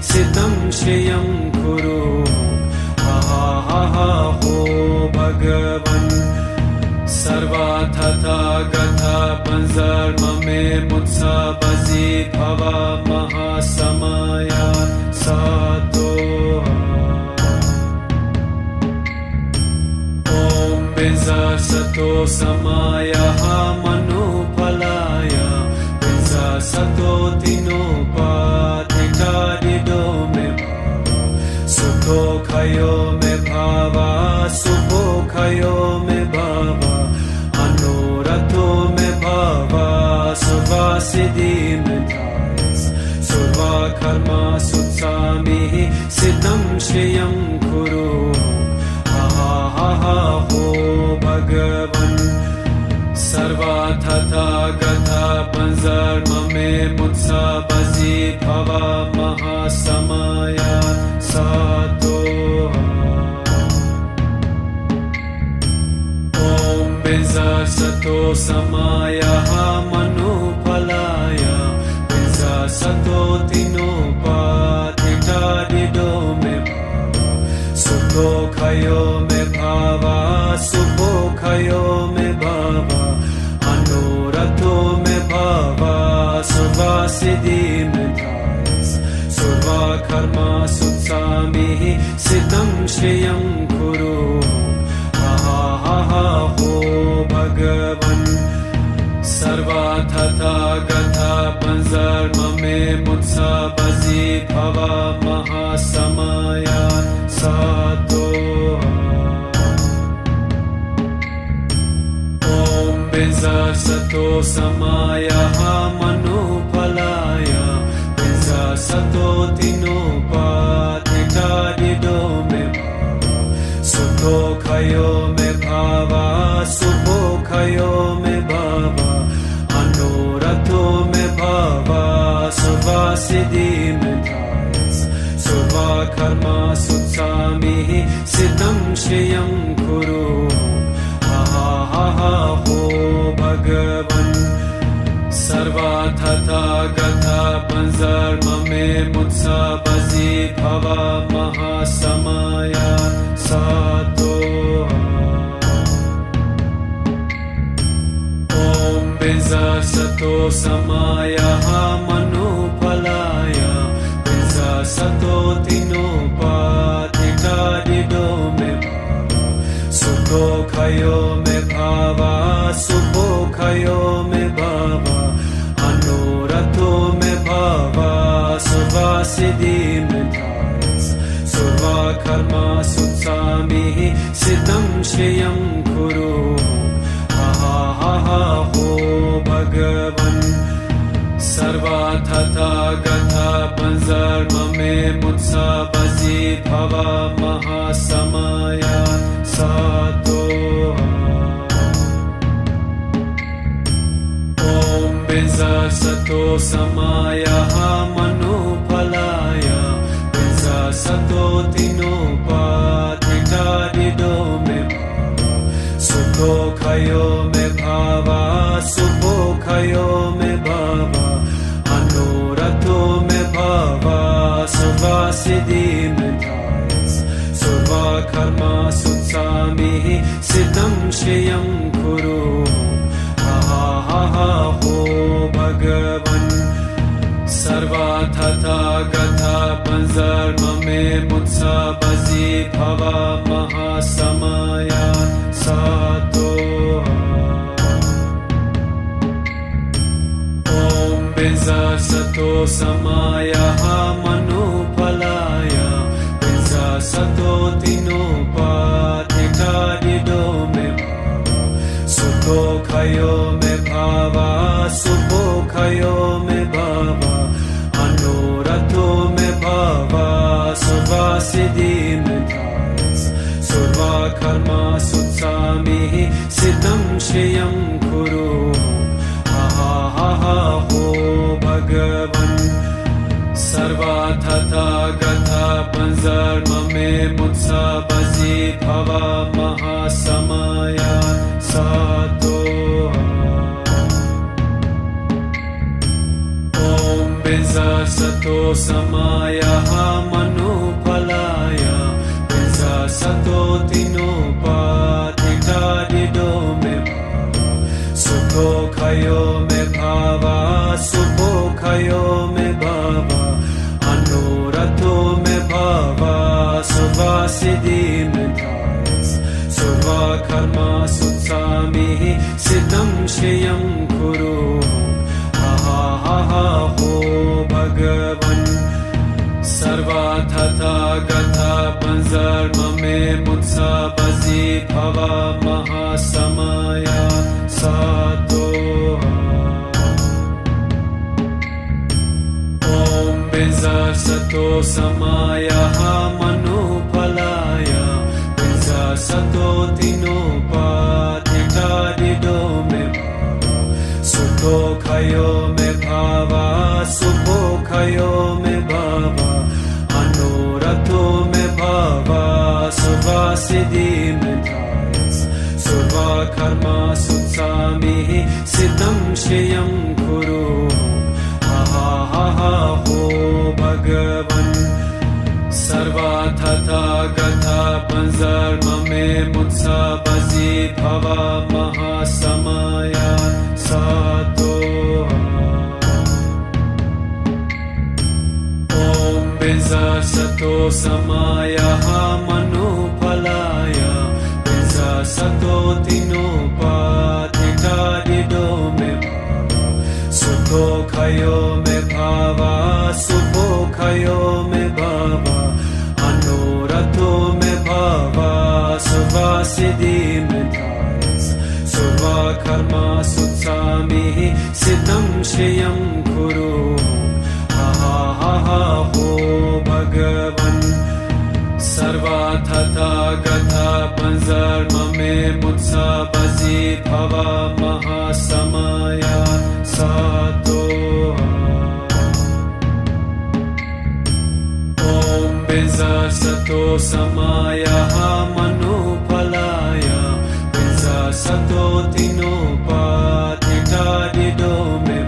Siddham Shriyam Kuru ho Bhagavan Sarva Tata Gatha Panzarmame Mutsabazi Bhava Mahasamaya Satoha. Om Benza Sato Samaya Manupalaya Benza Sato Tinopatita Dido Me Bhava Sukho सुखयो मे भावा सुखयो मे भावा अनुरतो मे भावा सुवासिदि मे धायस सुवा कर्मा सुत्सामि सिद्धं श्रियं कुरु हा हो भगवन् सर्वा तथा गता पंजर्म मे मुत्सा बजी भवा महासमया सातो ओम बिजा सतो समाया मनुफलाय बिजा सतो तिनोपाधिता दिदो मे भावा सुखो खयो मे भावा सुखो खयो मे भावा अनुरतो मे भावा सुवासिदि मे धायस सुवा कर्मा सुत्सामि सिद्धं श्रियं कुरु हा हो भगवन् सर्वा तथा गता पंजर्म मे मुत्सा बजी भवा महासमया सातो ओम बिजा सतो समाया मनुफलाय बिजा सतो तिनोपाधिता दिदो मे भावा सुखो खयो मे भावा सुखो खयो मे भावा अनुरतो मे भावा सुवासिदि मे धायस सुवा कर्मा सुत्सामि सिद्धं श्रियं कुरु हा हो भगवन् सर्वा तथा गता पंजर्म मे मुत्सा बजी भवा महासमया सातो ओम बिजा सतो समाया मनुफलाय बिजा सतो तिनोपाधिता दिदो मे भावा सुखो खयो मे भावा सुखो खयो मे भावा अनुरतो मे भावा सुवासिदि मे धायस सुवा कर्मा सुत्सामि सिद्धं श्रियं कुरु हा हो भगवन् सर्वा तथा गता पंजर्म मे मुत्सा बजी भवा महासमया सातो ओम बिजा सतो समाया मनुफलाय बिजा सतो तिनोपाधिता दिदो मे भावा सुखो खयो मे भावा सुखो खयो मे भावा अनुरतो मे भावा सुवासिदि मे धायस सुवा कर्मा सुत्सामि सिद्धं श्रियं कुरु हा हो भगवन् सर्वा तथा गता पंजर्म मे मुत्सा बजी भवा महासमया सातो ओम बिजा सतो समाया मनुफलाय बिजा सतो तिनोपाधिता दिदो मे भावा सुखो खयो मे भावा सुखो खयो मे भावा अनुरतो मे भावा सुवासिदि मे धायस सुवा कर्मा सुत्सामि सिद्धं श्रियं कुरु हा हो भगवन् सर्वा तथा गता पंजर्म मे मुत्सा बजी भवा महासमया सातो ओम बिजा सतो समाया मनुफलाय बिजा सतो तिनोपाधिता दिदो मे भावा सुखो खयो मे भावा सुखो खयो मे भावा अनुरतो मे भावा सुवासिदि मे धायस सुवा कर्मा सुत्सामि सिद्धं श्रियं कुरु हा हो भगवन् सर्वा तथा गता पंजर me mutsa bazi bhava mahasamaya satoha. Om Benza Sato Samaya Manupalaya Benza Sato Tinopatita Dido me Sukho Khayo me Bhava Sukho Khayo me Bhava Anurato me Bhava Suvasiddhi me Thayas Surva Karma Sutsami Siddham Shriyam Kuru ho Bhagavan Sarva Tata Gatha Panzarma me Mutsa Bazi Bhava Mahasamaya Satoha. Om Benza Sato Samaya Manupalaya Benza Sato Tinopatita Dido me Sukho Khayo me Bhava Sukho Khayo me Bhava Anurato me Bhava Suvasiddhi me Thayas Surva Karma Sutsami Siddham Shriyam Kuru ha ho Bhagavan Sarva Tata Gatha Panzarma me Mutsa Bazi Bhava Mahasamaya Satoha. Om Benza Sato Samaya Manupalaya Benza Sato Tinopatita Dido me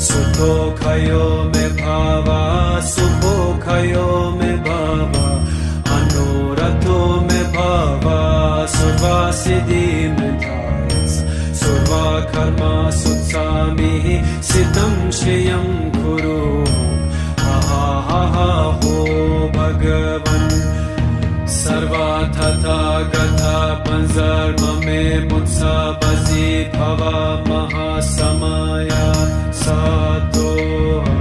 Sukho Khayo me Bhava Sukho Khayo me Bhava Anurato me Bhava Suvasiddhi me Thayas Surva Karma Sutsami Siddham Shriyam Kuru ha ho Bhagavan Sarva Tata Gatha Panzarma me Mutsa Bazi Bhava Mahasamaya Satoha.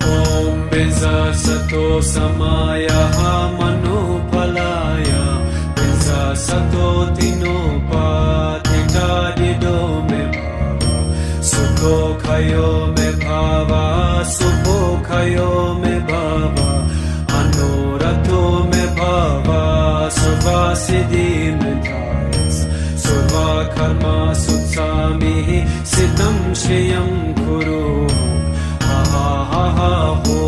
Om Benza Sato Samaya Manupalaya Benza Sato Tinopatita Dido me Sukho Khayo me Bhava Sukho Khayo me Bhava Anurato me Bhava Suvasiddhi me Thayas Surva Karma Sutsami Siddham Shriyam Kuru ha ho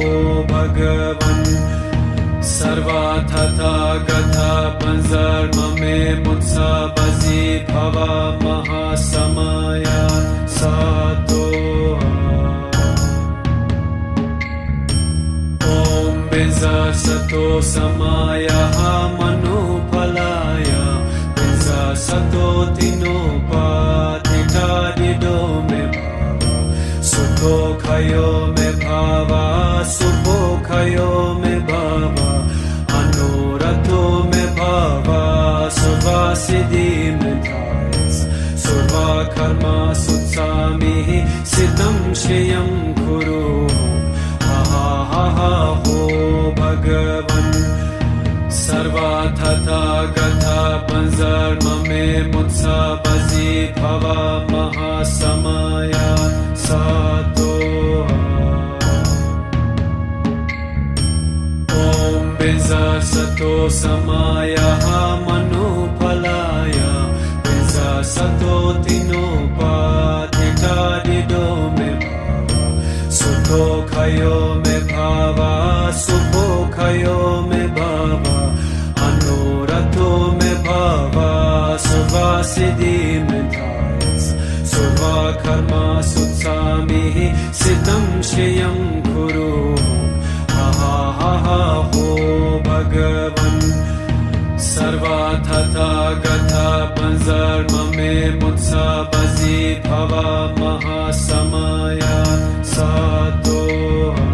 Bhagavan Sarva Tata Gatha Panzarma me Mutsa Bazi Bhava Mahasamaya Satoha. Om Benza Sato Samaya Manupalaya Benza Sato Tinopatita Dido me Sukho Khayo me Bhava Sukho Khayo me Bhava Anurato me Bhava Suvasiddhi me Thayas Surva Karma Sutsami Siddham Shriyam Kuru ha ho Bhagavan Sarva Tata Gatha Panzarma me Mutsa Bazi Bhava Mahasamaya Satoha. Om Benza Sato Samaya Manupalaya Benza Sato Tinopatita Dido me Sukho Khayo me Bhava Sukho Khayo me Bhava Anurato me Bhava Suvasiddhi me Thayas Surva Karma Sutsami Siddham Shriyam Kuru ha ho Bhagavan Sarva Tata Gatha Panzarma me Mutsa Bazi Bhava Mahasamaya Satoha.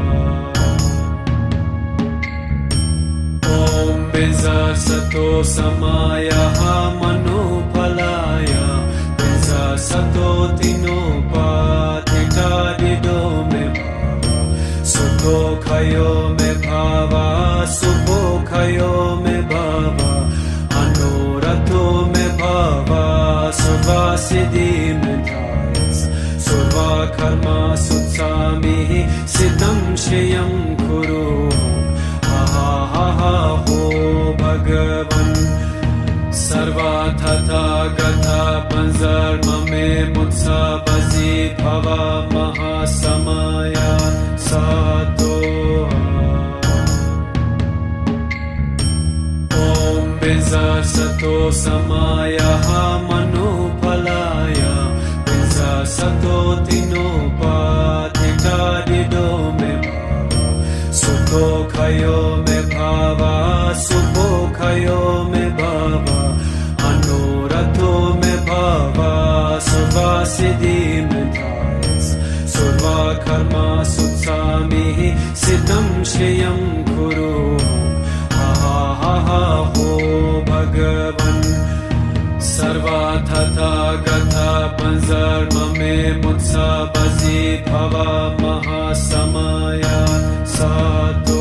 Om Benza Sato Samaya Manupalaya Benza Sato Tinopatita Dido me Sukho Khayo me Bhava सुखोखयो मे भवा अनुरतो मे भवा सर्वसिद्धिमेधायस सर्वकर्मा सुत्सामिः सिद्धं श्रियं कुरु हो भगवन् सर्वतथागता पंजर्म मे मुत्सबसि भवा महासमया सातो ॐ बिंजसतो समायः मनुफलाय बिंजसतो तिनोपाधिकारिदो मे सुखोखयो मे भवा सुखोखयो मे भवा अनुरतो मे भवा सर्वसिद्धिमेधायस सर्वकर्मा सुत्सामिः सिद्धं श्रियं कुरु हो भगवन् सर्वतथागता पंजर्म मे मुत्सबसि भवा महासमया सातो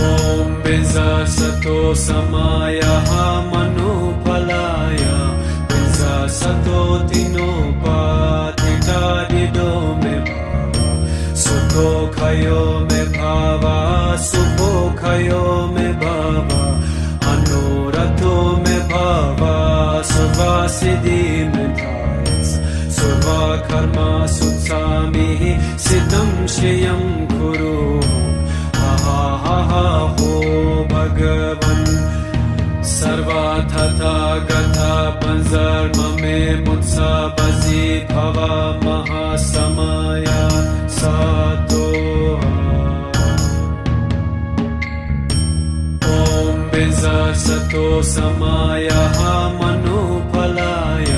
ॐ बिंजसतो समायः मनुफलाय बिंजसतो तिनोपाधिकारिदो मे सुखोखयो मे भवा सुखोखयो मे भवा अनुरतो मे भवा सर्वसिद्धिमेधायस सर्वकर्मा सुत्सामिः सिद्धं श्रियं कुरु हो भगवन् सर्वतथागता पंजर्म मे मुत्सबसि भवा महासमया सातो ॐ बिंजसतो समायः मनुफलाय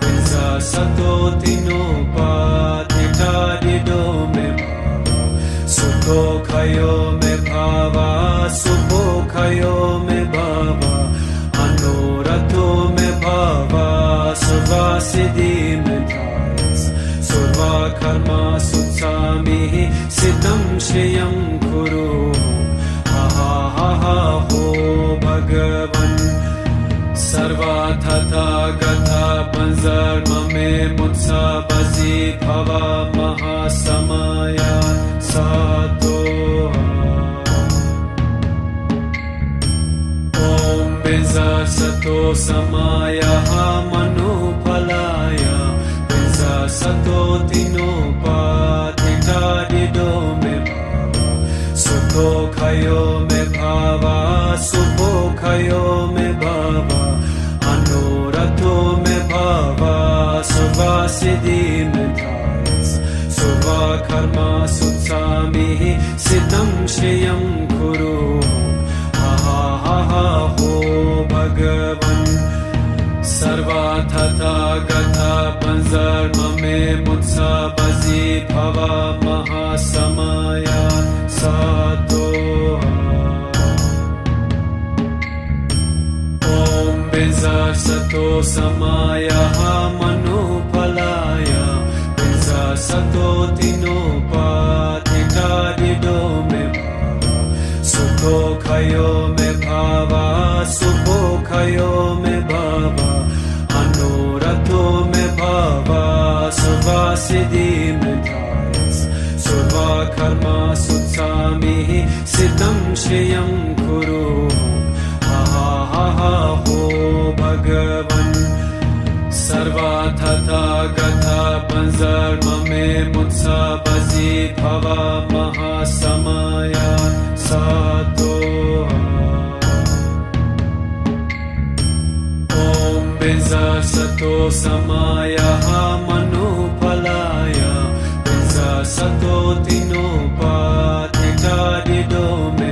बिंजसतो तिनोपाधिकारिदो मे सुखोखयो मे भवा सुखोखयो मे भवा अनुरतो मे भवा सर्वसिद्धिमेधायस सर्वकर्मा सुत्सामिः सिद्धं श्रियं कुरु हो भगवन् सर्वतथागता पंजर्म मे मुत्सबसि भवा महासमया सातो ॐ बिंजसतो समायः मनुफलाय बिंजसतो तिनोपाधिकारिदो मे सुखोखयो मे भवा सुखोखयो मे भवा अनुरतो मे भवा सर्वसिद्धिमेधायस सर्वकर्मा सुत्सामिः सिद्धं श्रियं कुरु हो भगवन् सर्वतथागता पंजर्म मे मुत्सबसि भवा महासमया सातो ॐ बिंजसतो समायः मनुफलाय बिंजसतो तिनोपाधिकारिदो मे सुखोखयो मे भवा सुखोखयो मे भवा अनुरतो मे भवा सर्वसिद्धिमेधायस सर्वकर्मा सुत्सामिः सिद्धं श्रियं कुरु हो भगवन् सर्वतथागता पंजर्म मे मुत्सबसि भवा महासमया सातो ॐ बिंजसतो समायः मनुफलाय बिंजसतो तिनोपाधिकारिदो मे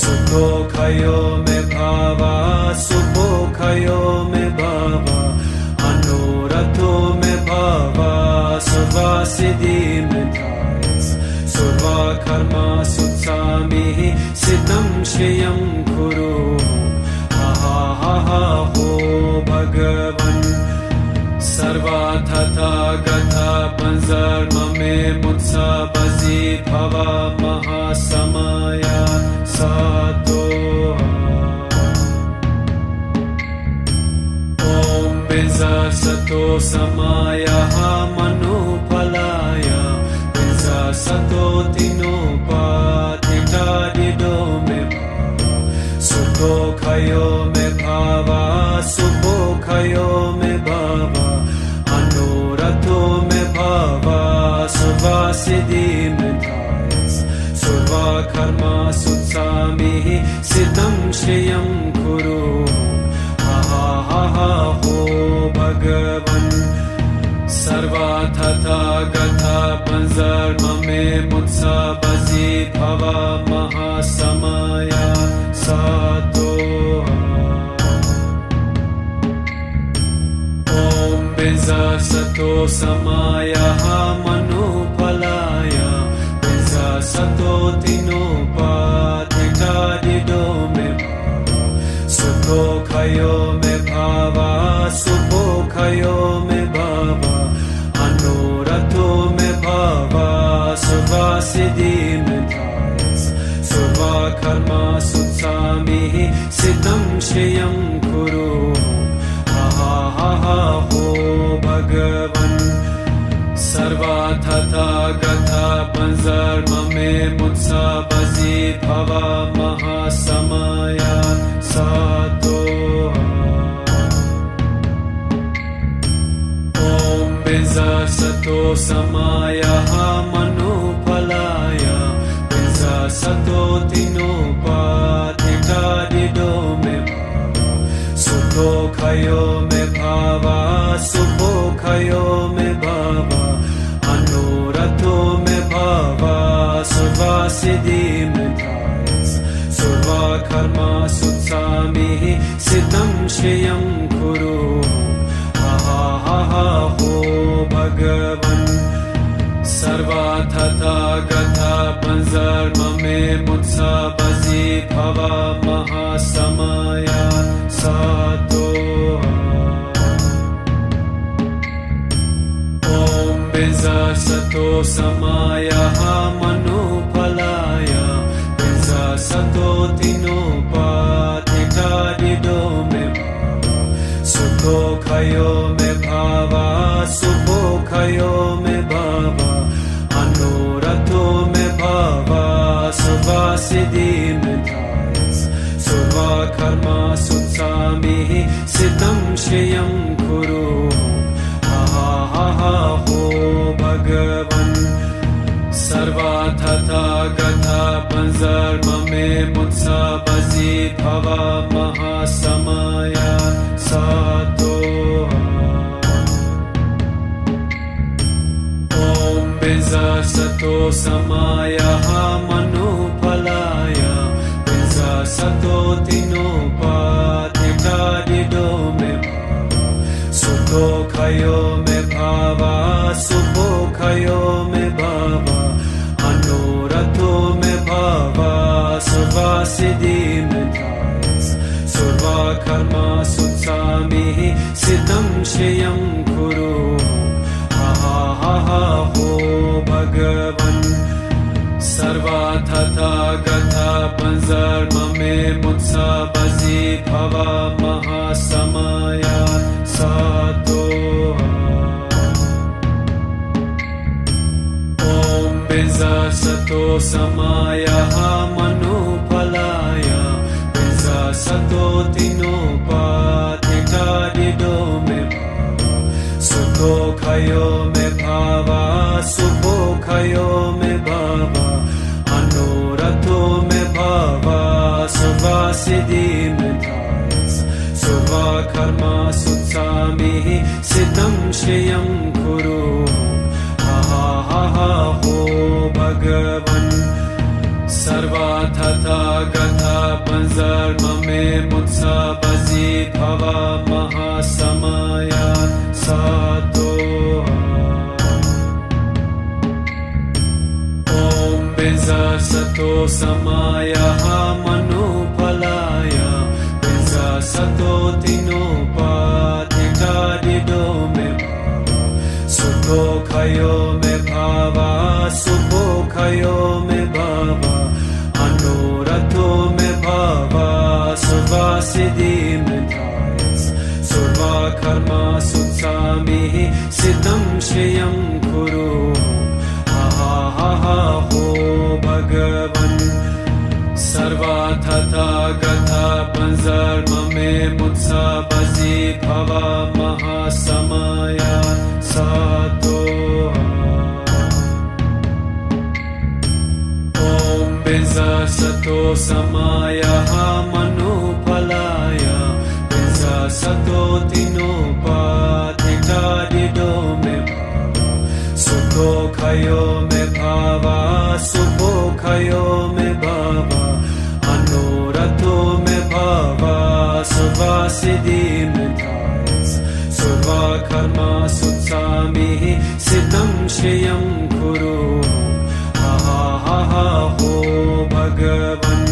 सुखोखयो मे भवा सुखोखयो मे भवा अनुरतो मे भवा सर्वसिद्धिमेधायस सर्वकर्मा सुत्सामिः सिद्धं श्रियं कुरु हो भगवन् सर्वतथागता पंजर्म मे मुत्सा बजी भवा महासमया सातो ओम बिजा सतो समाया मनुफलाया बिजा सतो तिनोपातिता दिदो मे सुखो खयो मे भावा सुखो खयो मे भावा अनुरतो मे भावा सुवासिदि मे धायस सुवा कर्मा सुत्सामि सिद्धं श्रियं कुरु हा हो भगवन् सर्वाथा गथा पंजर्म मे मुत्सा बजी भवा महासमया सातो ओम बिजा सतो समाया मनुफलाया बिजा सतो तिनोपातिता दिदो मे सुखो खयो मे भावा सुखो खयो मे भावा अनुरतो मे भावा सुवासिदि मे धायस सुवा कर्मा सुत्सामि सिद्धं श्रियं कुरु हा हो भगवन् सर्वाथा गथा पंजर्म मे मुत्सा बजी भवा महासमया सातो ओम बिजा सतो समाया मनुफलाया बिजा सतो तिनोपातिता दिदो मे सुखो खयो मे भावा सुखो खयो मे भावा अनुरतो मे भावा सुवासिदि मे धायस सुवा कर्मा सुत्सामि सिद्धं श्रियं कुरु हा हो भगवन् सर्वाथा गथा पंजर्म मे मुत्सा बजी भवा महासमया सातो ओम बिजा सतो समाया मनुफलाया बिजा सतो तिनोपातिता दिदो मे सुखो खयो मे भावा सुखो खयो मे भावा अनुरतो मे भावा सुवासिदि मे धायस सुवा कर्मा सुत्सामि सिद्धं श्रियं कुरु हा हो भगवन् सर्वाथा गथा पंजर्म मे मुत्सा बजी भवा महासमया सातो ओम बिजा सतो समाया मनुफलाया बिजा सतो तिनोपातिता दिदो मे सुखो खयो मे भावा सुखो खयो मे भावा अनुरतो मे भावा सुवासिदि मे धायस सुवा कर्मा सुत्सामि सिद्धं श्रियं कुरु हा हो भगवन् सर्वाथा गथा पंजर्म मे मुत्सा बजी भवा महासमया सातो ओम बिजा सतो समाया मनुफलाया बिजा सतो तिनोपातिता दिदो मे सुखो खयो मे भावा सुखो खयो मे भावा अनुरतो मे भावा सुवासिदि मे धायस सुवा कर्मा सुत्सामि सिद्धं श्रियं कुरु हा हो भगवन् सर्वाथा गथा पंजर्म मे मुत्सा बजी भवा महासमया सातो ओम बिजा सतो समाया मनुफलाया बिजा सतो तिनोपातिता दिदो मे सुखो खयो मे भावा सुखोखयो मे भवा अनोरथो मे भवा सर्वसिद्धि मे धायस सर्वा कर्मा सुत्सामिः सिद्धं श्रियं कुरु हा हा हा हो भगवन् सर्वा तथागता पंजर्म मे मुत्सा बसि भवा महासमया सातो ओम बिंजा सतो समाया मनुफलाय बिंजा सतो तिनोपाधिकारिदो मे भावा सुखो खयो मे भावा सुखो खयो मे भावा अनोरथो मे भावा सर्वसिद्धि मे धायस सर्वा कर्मा सुत्सामिः सिद्धं श्रियं कुरु हा हा हा हो भगवन्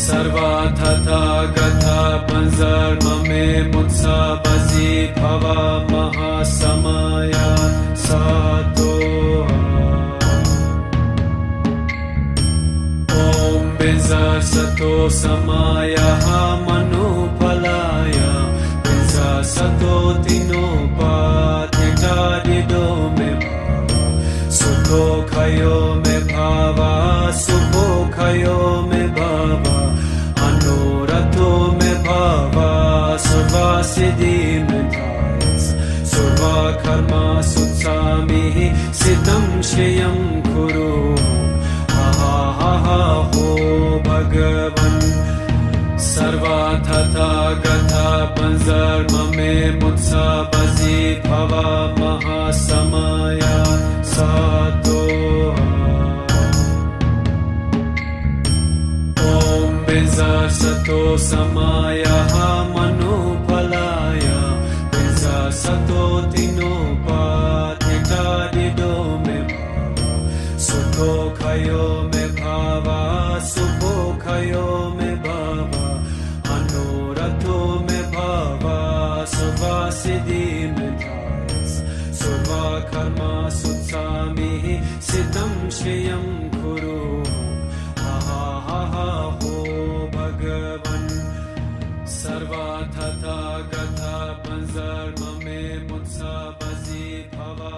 सर्वा तथागता पंजर्म मे मुत्सा बसि भवा महासमया सातो ओम बिंजा सतो समाया मनुफलाय बिंजा सतो तिनोपाधिकारिदो मे भावा सुखो खयो मे भावा सुखो खयो मे भावा अनोरथो मे भावा सर्वसिद्धि मे धायस सर्वा कर्मा सुत्सामिः सिद्धं श्रियं कुरु हा हा हा हो भगवन् सर्वा तथागता पंजर्म मे मुत्सा बसि भवा महासमया सातो ओम बिंजा सतो समाया मनुफलाय बिंजा सतो तिनोपाधिकारिदो मे भावा सुखो खयो मे भावा सुखो खयो मे भावा अनोरथो मे भावा सर्वसिद्धि मे धायस सर्वा कर्मा सुत्सामिः सिद्धं श्रियं कुरु हा हा हा हो भगवन् सर्वा तथागता पंजर्म मे मुत्सा बसि भवा